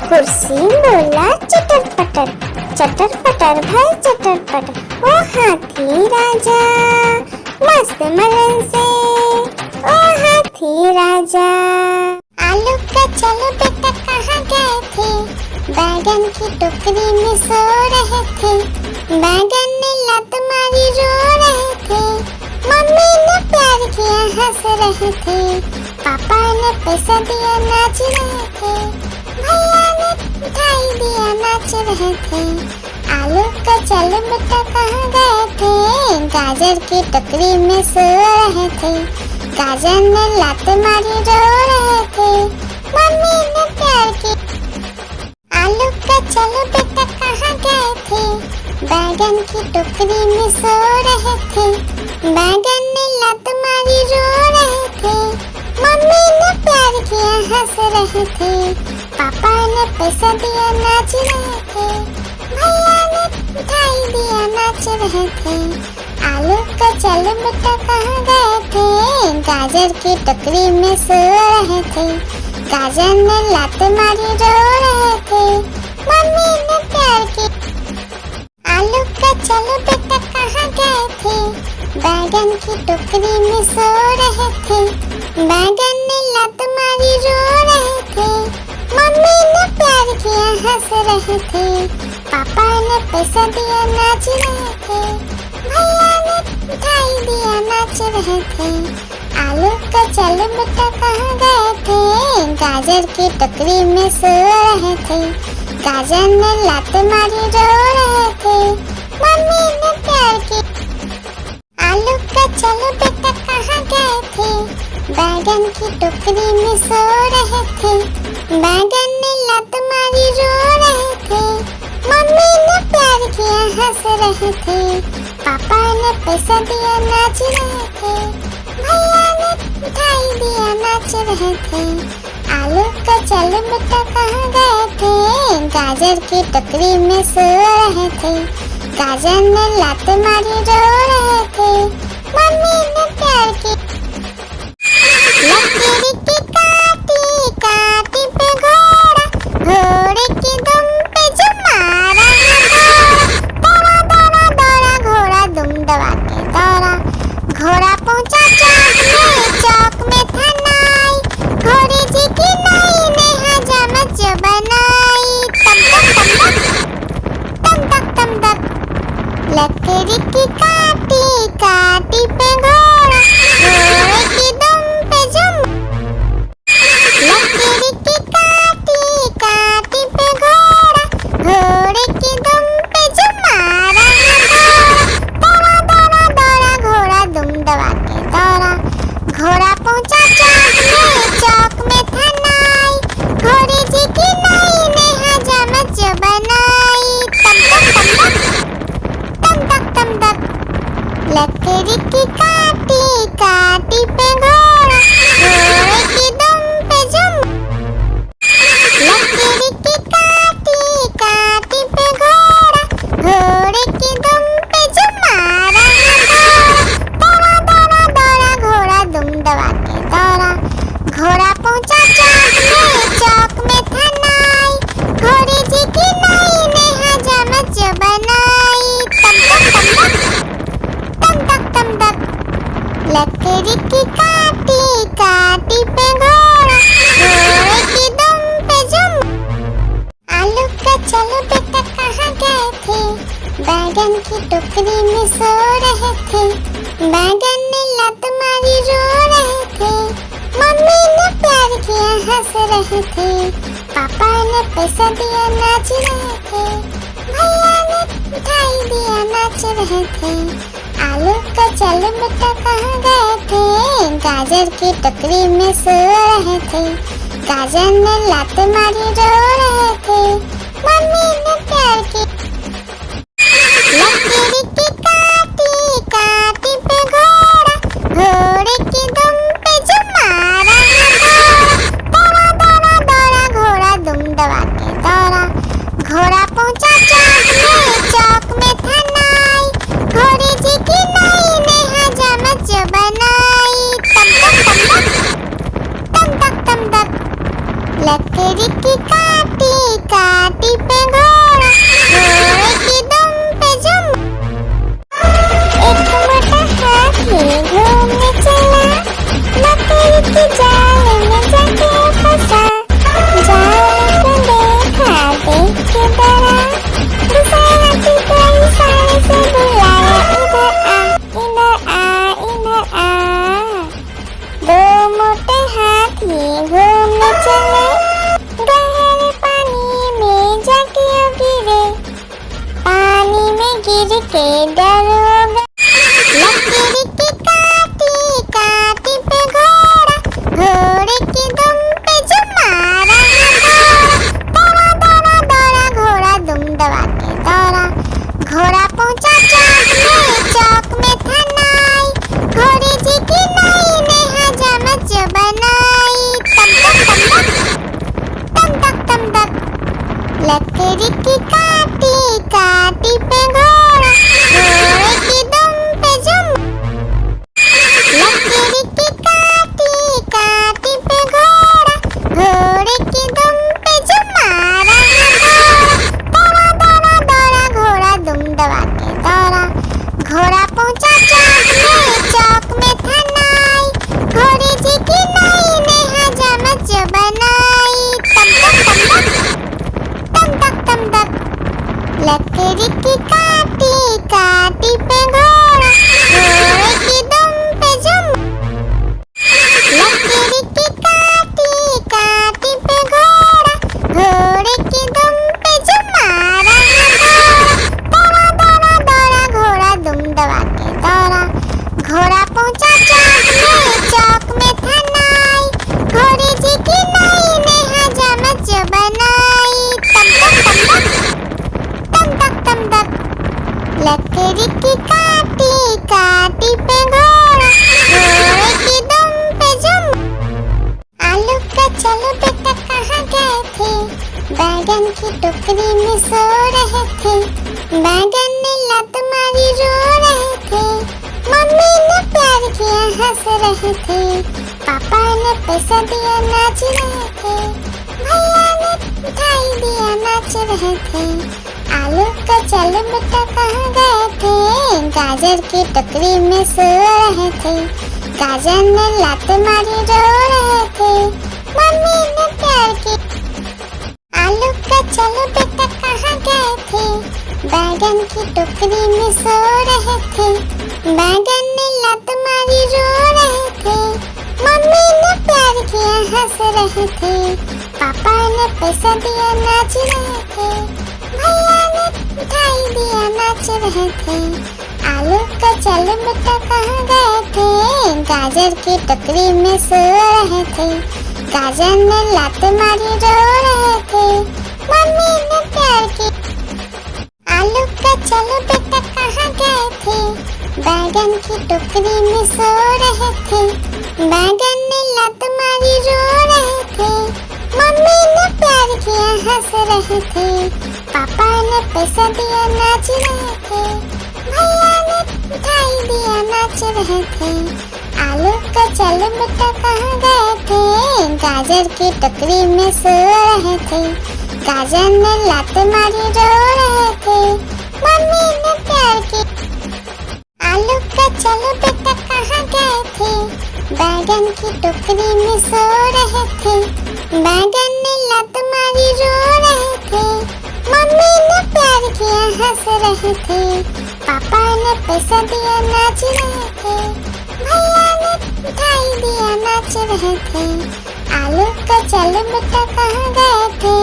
कुर्सी बोला चटर पटर भाई चटर पटर। ओ हाथी राजा मस्त मलन से, ओ हाथी राजा। आलू का चलो बेटा कहाँ गए थे? बैगन की टोकरी में सो रहे थे, बैगन ने लात मारी रो रहे थे, मम्मी ने प्यार किया हंस रहे थे, पापा ने पैसा दिया नाच रहे थे, भैया ने मिठाई दिया नाच रहे थे। आलू का चलो बेटा कहाँ गए थे, गाजर की टोकरी में सो रहे थे, गाजर ने लात मारी रो रहे थे, मम्मी ने प्यार की। आलू का चलो बेटा कहाँ गए थे, बैगन की टोकरी में सो रहे थे, बैगन ने लात मारी रो रहे थे, मम्मी ने प्यार किया हंस रहे थे, पापा ने पैसा दिया नाच रहे थे, भैया ने मिठाई दिया नाच रहे थे। आलू का चलो बेटा कहाँ गए थे, गाजर की टोकरी में सो रहे थे, गाजर ने लात मारी रो रहे थे, मम्मी ने प्यार की। आलू का चलो बेटा कहाँ गए थे, बैगन की टोकरी में सो रहे थे, बैगन ने लात मारी रो रहे थे, मम्मी ने प्यार किया हंस रहे थे, पापा ने पैसा दिया नाच रहे थे, भैया ने मिठाई दिया नाच रहे थे। आलू का चलो बेटा कहाँ गए थे, गाजर की टोकरी में सो रहे थे, गाजर ने लात मारी रो रहे थे, मम्मी ने प्यार की। आलू का चलो बेटा कहाँ गए थे, बैगन की टोकरी में सो रहे थे, बैगन ने लात मारी रो रहे थे, मम्मी ने प्यार किया हंस रहे थे, पापा ने पैसा दिया नाच रहे थे, भैया ने मिठाई दिया नाच रहे थे। आलू का चलो बेटा कहाँ गए थे, गाजर की टोकरी में सो रहे थे, गाजर ने लात मारी रो रहे थे, मम्मी ने प्यार की। लकीर की काटी काटी पे घोड़ा, घोड़े की दुम पे जो मारा दौड़ा दौड़ा दौड़ा घोड़ा दुम दबा के दौड़ा, घोड़ा पहुंचा चौक में था नाई, घोड़े जी की नाई ने हजामत जो बनाई, तम तक तम तक। लकड़ी की काटी काटी पे घोड़ा, घोड़े की दुम पे जुम। लकड़ी की काटी काटी पे घोड़ा, घोड़े की दुम पे जुम मारा दौड़ा दौड़ा दौड़ा घोड़ा दुम दबा के दौड़ा, घोड़ा पहुंचा चौक में था नाई, घोड़े जी की नाई ने हजामत जो बनाई, तम तक। लकड़ी की काटी काटी पे घोड़ा, घोड़े की दुम पे जुम। लकड़ी की काटी काटी पे घोड़ा, घोड़े की दुम पे जुम मारा दौड़ा दौड़ा दौड़ा घोड़ा दुम दबा के दौड़ा, घोड़ा पहुंचा चौक में था नाई, घोड़े जी की नाई ने हजामत जो बनाई, तम तक। लकड़ी की काटी काटी पे घोड़ा, घोड़े की दुम पे जुम। आलू का चलो बेटा कहाँ गए थे, बैगन की टोकरी में सो रहे थे, बैगन ने लात मारी रो रहे थे, मम्मी ने प्यार किया हंस रहे थे, पापा ने पैसा दिया नाच रहे थे, भैया ने मिठाई दिया नाच रहे थे। आलू का चलो बेटा कहाँ गए थे, गाजर की टोकरी में सो रहे थे, गाजर ने लात मारी रो रहे थे, मम्मी ने प्यार की। लकड़ी की काटी काटी पे घोड़ा, घोड़े की दुम पे जो मारा दौड़ा दौड़ा दौड़ा घोड़ा दुम दबा के दौड़ा, घोड़ा पहुंचा चौक में था नाई, घोड़े जी की नाई ने हजामत जो बनाई, तम तक। लकड़ी की काटी काटी पे घोड़ा, घोड़े की दुम पे जुम। एक मोटा हाथी घूमने चला, लकड़ी की जाल में जाके फंसा, जाल को देखा के दरोगा। लकीर की काटी काटी पे घोड़ा, घोड़े की दुम पे जो मारा है दौड़ा, दौड़ा दौड़ा घोड़ा दुम दबा के दौड़ा। घोड़ा पहुंचा चौक में था नाई, घोड़े जी की नाई ने हजामत जो बनाई। तम तक तम तक लकड़ी की काटी काटी पे घोड़ा, घोड़े की दुम पे जुम। लकड़ी की काटी काटी पे घोड़ा, घोड़े की दुम पे जुम मारा है दौड़ा, दौड़ा दौड़ा घोड़ा दुम दबा के दौड़ा। घोड़ा पहुंचा चौक में था नाई, घोड़े जी की नाई ने हजामत जो बनाई। तम तक लकड़ी की काटी काटी पे घोड़ा, घोड़े की दुम पे जुम। लकड़ी की काटी काटी पे घोड़ा, घोड़े की दुम पे जुम मारा है दौड़ा, दौड़ा दौड़ा घोड़ा दुम दबा के दौड़ा। घोड़ा पहुंचा चौक में था नाई, घोड़े जी की नाई ने हजामत जो बनाई। तम तक लकड़ी की काटी काटी पे घोड़ा, घोड़े की दुम पे जुम। आलू का चलो बेटा कहाँ गए थे, बैगन की टोकरी में सो रहे थे। बैगन ने लत मारी रो रहे थे, मम्मी ने प्यार किया हंस रहे थे। पापा ने पैसा दिया नाच रहे थे, भैया ने मिठाई दिया नाच रहे थे। आलू का चलो बेटा कहाँ गए थे, गाजर की टोकरी में सो रहे थे। गाजर ने लात मारी रो रहे थे, मम्मी ने प्यार की। आलू का चलो बेटा कहाँ गए थे, बैगन की टोकरी में सो रहे थे। बैगन ने लात मारी रो रहे थे, मम्मी ने प्यार किया हंस रहे थे। पापा ने पैसा दिया नाच रहे थे, भैया ने मिठाई दिया नाच रहे थे। आलू का चलो बेटा कहाँ गए थे, गाजर की टोकरी में सो रहे थे। गाजर ने लात मारी रो रहे थे, मम्मी ने प्यार की। आलू का चलो बेटा कहाँ गए थे, बैगन की टोकरी में सो रहे थे। बैगन ने लात मारी रो रहे थे, मम्मी ने प्यार किया हंस रहे थे। पापा ने पैसा दिया नाच रहे थे, भैया ने मिठाई दिया नाच रहे थे। आलू का चलो बेटा कहाँ गए थे, गाजर की टोकरी में सो रहे थे। गाजर ने लात मारी रो रहे थे, मम्मी ने प्यार की। आलू का चलो बेटा कहाँ गए थे, बैगन की टोकरी में सो रहे थे। बैगन ने लात मारी रो रहे थे, मम्मी ने प्यार किया हंस रहे थे। पापा ने पैसा दिया नाच रहे थे, भैया ने मिठाई दिया नाच रहे थे। आलू का चलो बेटा कहाँ गए थे,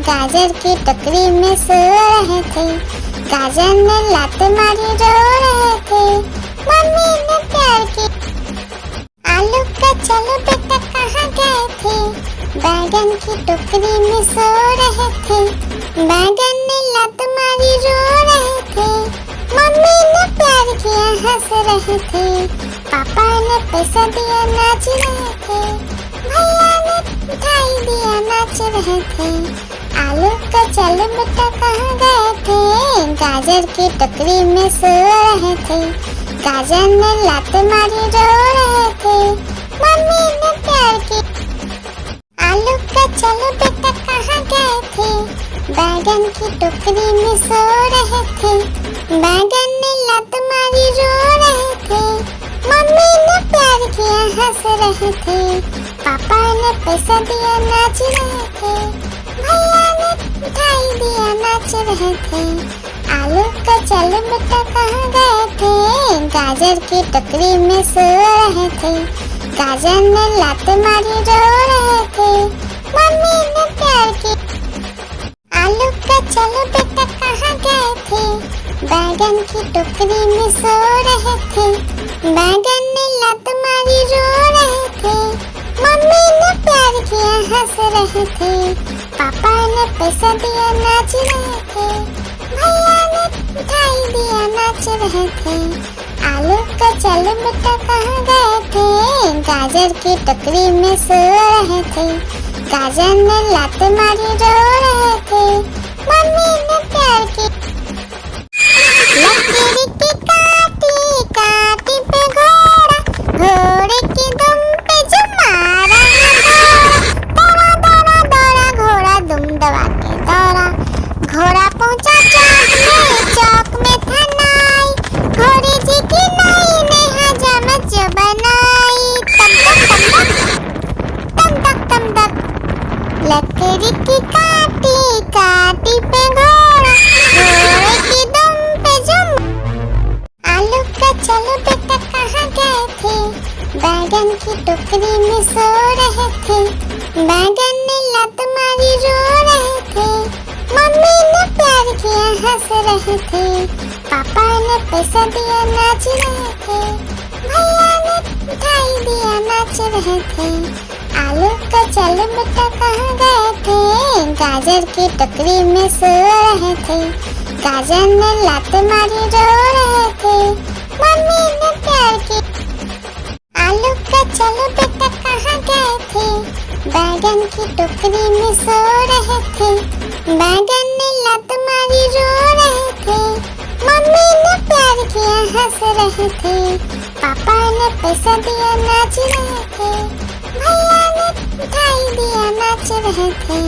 गाजर की टोकरी में सो रहे थे। गाजर ने लात मारी रो रहे थे, मम्मी ने प्यार की। आलू का चलो बेटा कहाँ गए थे, बैगन की टोकरी में सो रहे थे। बैगन ने लात मारी रो रहे थे, मम्मी ने प्यार किया हंस रहे थे। पापा ने पैसा दिया नाच रहे थे, भैया ने मिठाई दिया नाच रहे थे। आलू का चलो बेटा कहाँ गए थे, गाजर की टोकरी में सो रहे थे। गाजर ने लात मारी रो रहे थे, मम्मी ने प्यार की। आलू का चलो बेटा कहाँ गए थे, बैगन की टोकरी में सो रहे थे। बैगन ने लात मारी रो रहे थे, मम्मी ने प्यार किया हंस रहे थे। पापा ने पैसा दिया नाच रहे थे, भैया ने मिठाई दिया नाच रहे थे। आलू का चलो बेटा कहाँ गए थे, गाजर की टोकरी में सो रहे थे। गाजर ने लात मारी रो रहे थे, मम्मी ने प्यार की। आलू का चलो बेटा कहाँ गए थे, बैगन की टोकरी में सो रहे थे, बैगन ने लत मारी रो रहे थे, मम्मी ने प्यार किया हंस रहे थे, पापा ने पैसा दिया नाच रहे थे, भैया ने मिठाई दिया नाच रहे थे। आलू का चल बेटा कहाँ गए थे, गाजर की टोकरी में सो रहे थे, गाजर ने लात मारी रो रहे थे, मम्मी ने प्यार की लकीर की काटी काटी पे घोड़ा, घोड़े की दुम पे जो मारा दौड़ा दौड़ा दौड़ा घोड़ा दुम दबा के दौड़ा, घोड़ा पहुंचा चौक में था नाई, घोड़ी जी की नाई ने हजामत जो बनाई, तम तक तम तक लकड़ी की काटी काटी पे घोड़ा, घोड़े की दुम पे जुम। आलू का चलो बेटा कहाँ गए थे, बैगन की टोकरी में सो रहे थे, बैगन ने लत मारी रो रहे थे, मम्मी ने प्यार किया हंस रहे थे, पापा ने पैसा दिया नाच रहे थे, भैया ने मिठाई दिया नाच रहे थे। आलू का चलो बेटा कहाँ गए थे, गाजर की टोकरी में सो रहे थे, गाजर ने लात मारी रो रहे थे, मम्मी ने प्यार की। आलू का चलो बेटा कहाँ गए थे, बैगन की टोकरी में सो रहे थे, बैगन ने लात मारी रो रहे थे, मम्मी ने प्यार किया हंस रहे थे, पापा ने पैसा दिया नाच रहे थे, भैया ने मिठाई दिया नाच रहे थे।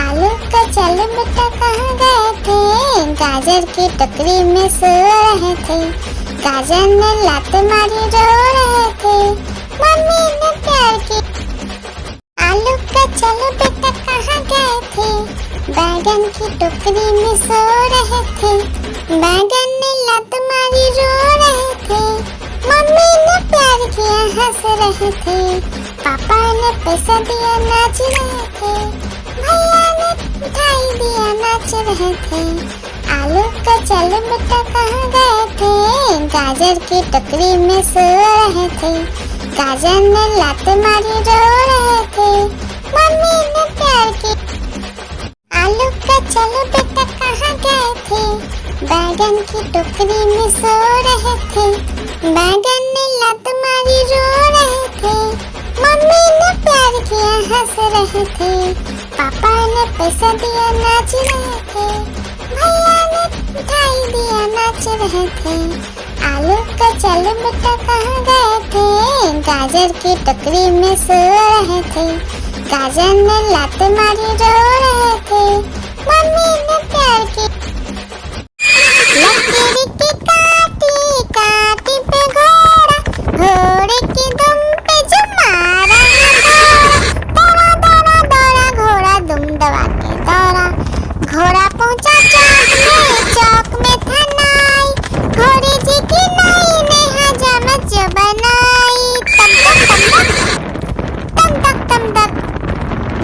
आलू का चलो बेटा कहाँ गए थे, गाजर की टोकरी में सो रहे थे, गाजर ने लात मारी रो रहे थे, मम्मी ने प्यार की। आलू का चलो बेटा कहाँ गए थे, बैगन की टोकरी में सो रहे थे, बैगन ने लात मारी रो रहे थे, मम्मी ने प्यार किया हंस रहे थे, पापा ने पैसा दिया नाच रहे थे, भैया ने मिठाई दिया नाच रहे थे। आलू का चलो बेटा कहाँ गए थे, गाजर की टोकरी में सो रहे थे, गाजर ने लात मारी रो रहे थे, मम्मी ने प्यार की। आलू का चलो बेटा कहाँ गए थे, बैगन की टोकरी में सो रहे थे, बैगन ने लात मारी रो रहे थे, मम्मी ने प्यार किया हंस रहे थे, पापा ने पैसा दिया नाच रहे थे, भैया ने मिठाई दिया नाच रहे थे। आलू का चलो बेटा कहाँ गए थे, गाजर की टोकरी में सो रहे थे, गाजर ने लात मारी रो रहे थे, मम्मी ने प्यार की। लकीर की काटी काटी पे घोड़ा, घोड़े की दुम पे जो मारा दौड़ा दौड़ा दौड़ा घोड़ा दुम दबा के दौड़ा, घोड़ा पहुंचा चौक में था नाई, घोड़ी जी की नाई ने हजामत जो बनाई, तम तक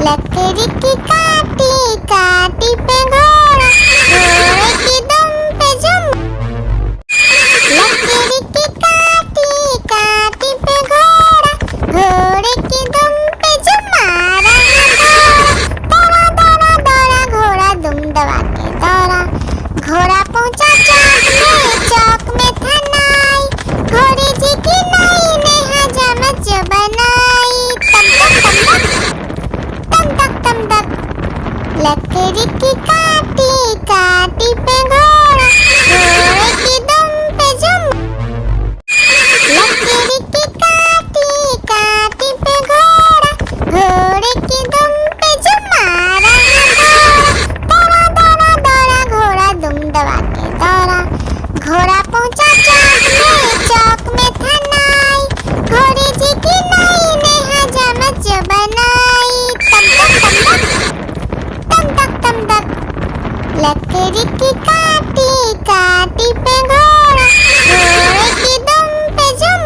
लकड़ी की काटी काटी पे घोड़ा, घोड़े की दुम पे जुम। लकड़ी की काटी काटी पे घोड़ा, घोड़े की दुम पे जो मारा दौड़ा दौड़ा दौड़ा घोड़ा दुम दबा के दौड़ा, घोड़ा पहुंचा चौक में था नाई, घोड़ी जी की नाई ने हजामत जो बनाई, तम तक लकड़ी की काटी काटी पे घोड़ा, घोड़े की दुम पे जुम। लकड़ी की काटी काटी पे घोड़ा, घोड़े की दुम पे जो मारा दौड़ा दौड़ा दौड़ा घोड़ा दुम दबा के दौड़ा, घोड़ा पहुंचा चौक में था नाई, घोड़ी जी की नाई ने हजामत जो बनाई, तम तक लकड़ी की काटी काटी पे घोड़ा, घोड़े की दुम पे जुम।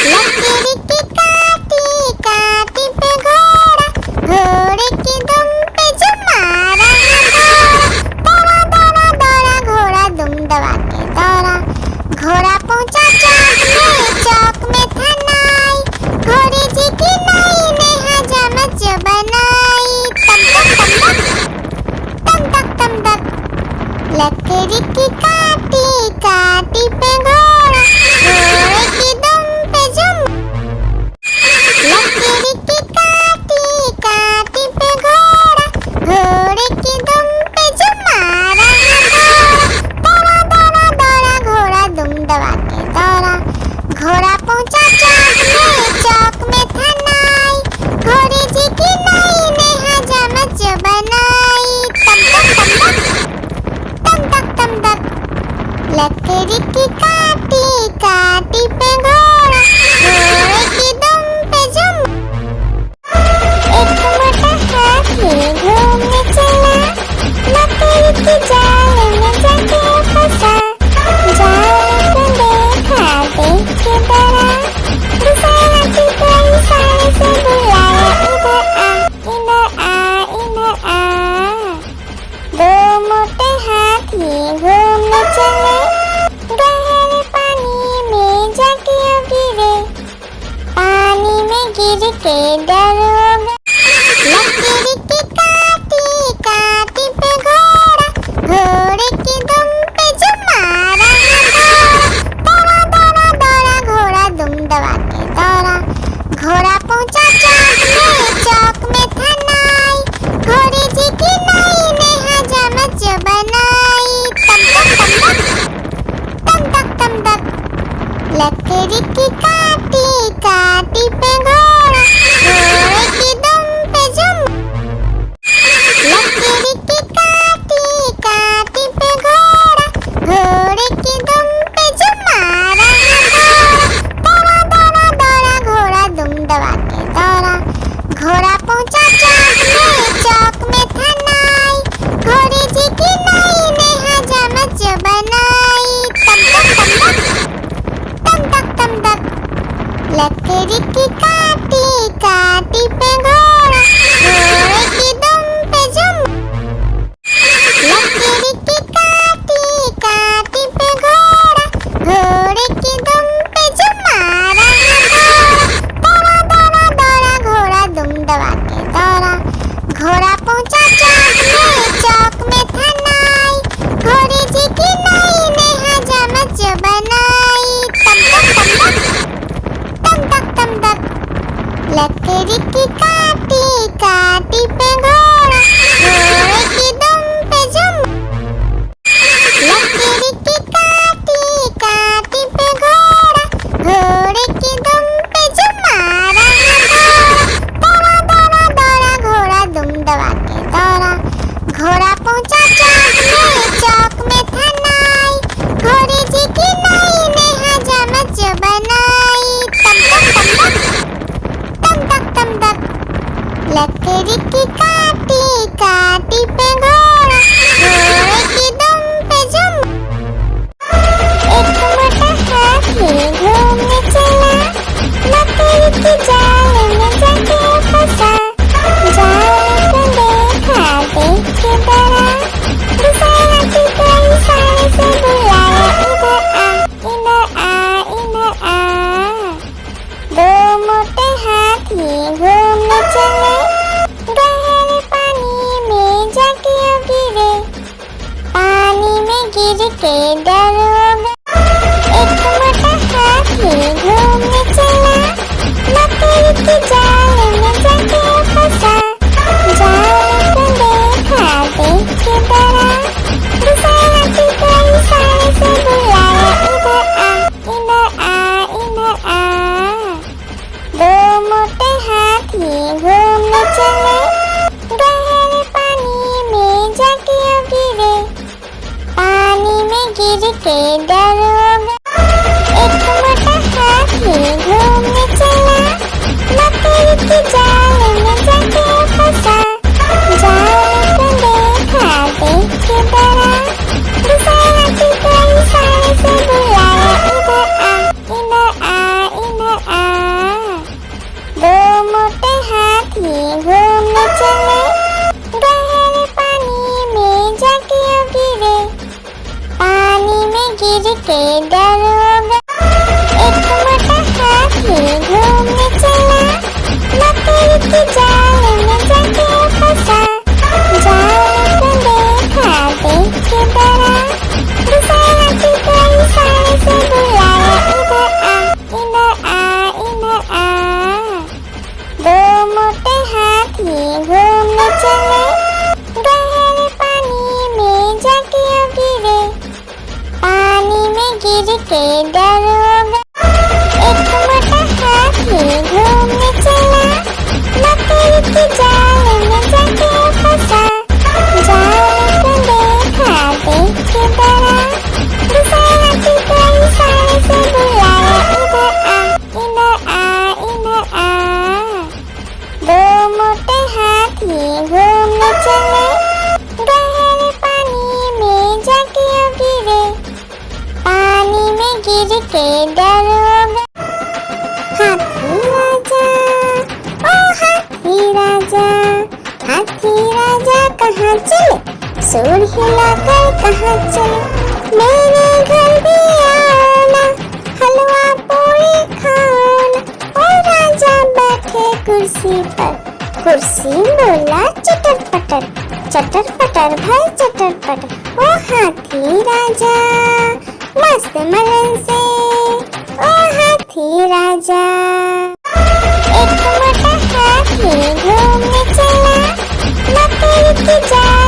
लकड़ी की काटी काटी पे घोड़ा, घोड़े की दुम पे जो मारा दौड़ा दौड़ा दौड़ा घोड़ा लकड़ी की काटी काटी पे घोड़ा, घोड़े की दुम पे जुम। लकड़ी की काटी काटी पे घोड़ा, घोड़े की दुम पे जुम मारा घोड़ा। दौड़ा दौड़ा दौड़ा घोड़ा दुम दबा के दौड़ा, घोड़ा पहुंचा चौक में था नाई, घोड़े जी की नाई ने हजामत जो बनाई। तम तक तम तक लकड़ी की काटी काटी पे घोड़ा, घोड़े की दुम पे जुम। एक मोटा हाथी घूमने चला, लकड़ी की जाल में जाके फंसा। जाल को देखा देख के डरा, दूसरा हाथी को इशारे से बुलाया, इधर आ इधर आ। दो मोटे हाथी घूमने चले, गहरे पानी में जाके गिरे, पानी में गिर के डर हो गए। लकड़ी की काटी काटी पे घोड़ा, घोड़े की दुम पे जुम मारा घोड़ा। दौड़ा दौड़ा दौड़ा घोड़ा दुम दबा के दौड़ा, घोड़ा पहुंचा चौक में था नाई, घोड़े जी की नाई ने हजामत जो बनाई। तम तक लकड़ी की काटी काटी पे घोड़ा, घोड़े की दुम पे जुम। लकड़ी की काटी काटी पे घोड़ा, घोड़े की दुम पे जुम मारा घोड़ा। दौड़ा दौड़ा दौड़ा घोड़ा दुम दबा के दौड़ा, घोड़ा पहुंचा चौक में था नाई, घोड़े जी की नाई ने हजामत जो बनाई। तम तक लकड़ी की काटी काटी पे घोड़ा, घोड़े की दुम पे जुम। लकड़ी की काटी काटी पे घोड़ा, घोड़े की दुम पे जुम मारा घोड़ा। दौड़ा दौड़ा दौड़ा घोड़ा दुम दबा के दौड़ा, घोड़ा पहुंचा चौक में था नाई, घोड़े जी की नाई ने हजामत जो बनाई। तम तक लकड़ी की काटी काटी पे घोड़ा, घोड़े की दुम पे जुम। लकड़ी की काटी काटी पे घोड़ा, घोड़े की दुम पे जुम मारा घोड़ा। दौड़ा दौड़ा दौड़ा घोड़ा दुम दबा के दौड़ा, घोड़ा पहुंचा चौक में था नाई, घोड़े जी की नाई ने हजामत जो बनाई। तम तक लकड़ी की काटी काटी पे घोड़ा, घोड़े की दुम पे जुम। एक मोटा हाथी घूमने चला, लकड़ी की जाल में जाके फंसा। जाल को देखा देख के डरा, दूसरा हाथी को इशारे से बुलाया, इधर आ इधर आ। दो मोटे हाथी घूमने चले, गहरे पानी में जाके गिरे, पानी में गिर के डर हो गए। एक मोटा हाथी घूमने चला, लकड़ी की जाल में जाके फंसा। जाल को देखा देख के डरा, दूसरा हाथी को इशारे से बुलाया, इधर आ। दो मोटे हाथी घूमने चले, गहरे पानी में जाके गिरे, पानी में गिर के डर हो गए। एक मोटा हाथी घूमने चला, लकड़ी की जाल में जाके फंसा। जाल को देखा देख के डरा, दूसरा हाथी को इशारे से बुलाया, इधर आ। तम तक लकड़ी की काटी काटी पे घोड़ा, घोड़े की दुम पे जुम। लकड़ी की काटी काटी पे घोड़ा, घोड़े की दुम पे जुम मारा घोड़ा। दौड़ा दौड़ा दौड़ा घोड़ा दुम दबा के दौड़ा, घोड़ा पहुंचा चौक में था नाई, घोड़े जी की नाई ने हजामत जो बनाई। दूसरा हाथी को इशारे से बुलाया, इधर आ। दो मोटे हाथी घूमने चले, गहरे पानी में जाके गिरे, पानी में गिर के डर हो गए। एक मोटा हाथी घूमने चला, लकड़ी की जाल में जाके फंसा। जाल को देखा देख के डरा, के दरोगा। एक मोटा हाथी घूमने चला, मकड़ी के जाल में जाके फंसा। जाल को देखा, देख के डरा, दूसरे हाथी को इशारे से बुलाया, इधर आ, इधर आ, इधर आ। दो मोटे हाथी घूमने चले, गहरे पानी में जाके गिरे। पानी में गिर के डरोगा। हाथी राजा, ओ हाथी राजा, हाथी राजा कहाँ चले? सूर हिलाकर कहाँ चले? मेरे घर भी आना, हलवा पूरी खाना। ओ राजा बैठे कुर्सी पर, कुर्सी बोला चटर पटर, चटर पटर भाई चटर पटर। ओ हाथी राजा मस्त मलन से, ओ हाथी राजा। एक मोटा हाथी घूमने चला, मकड़ी की जाल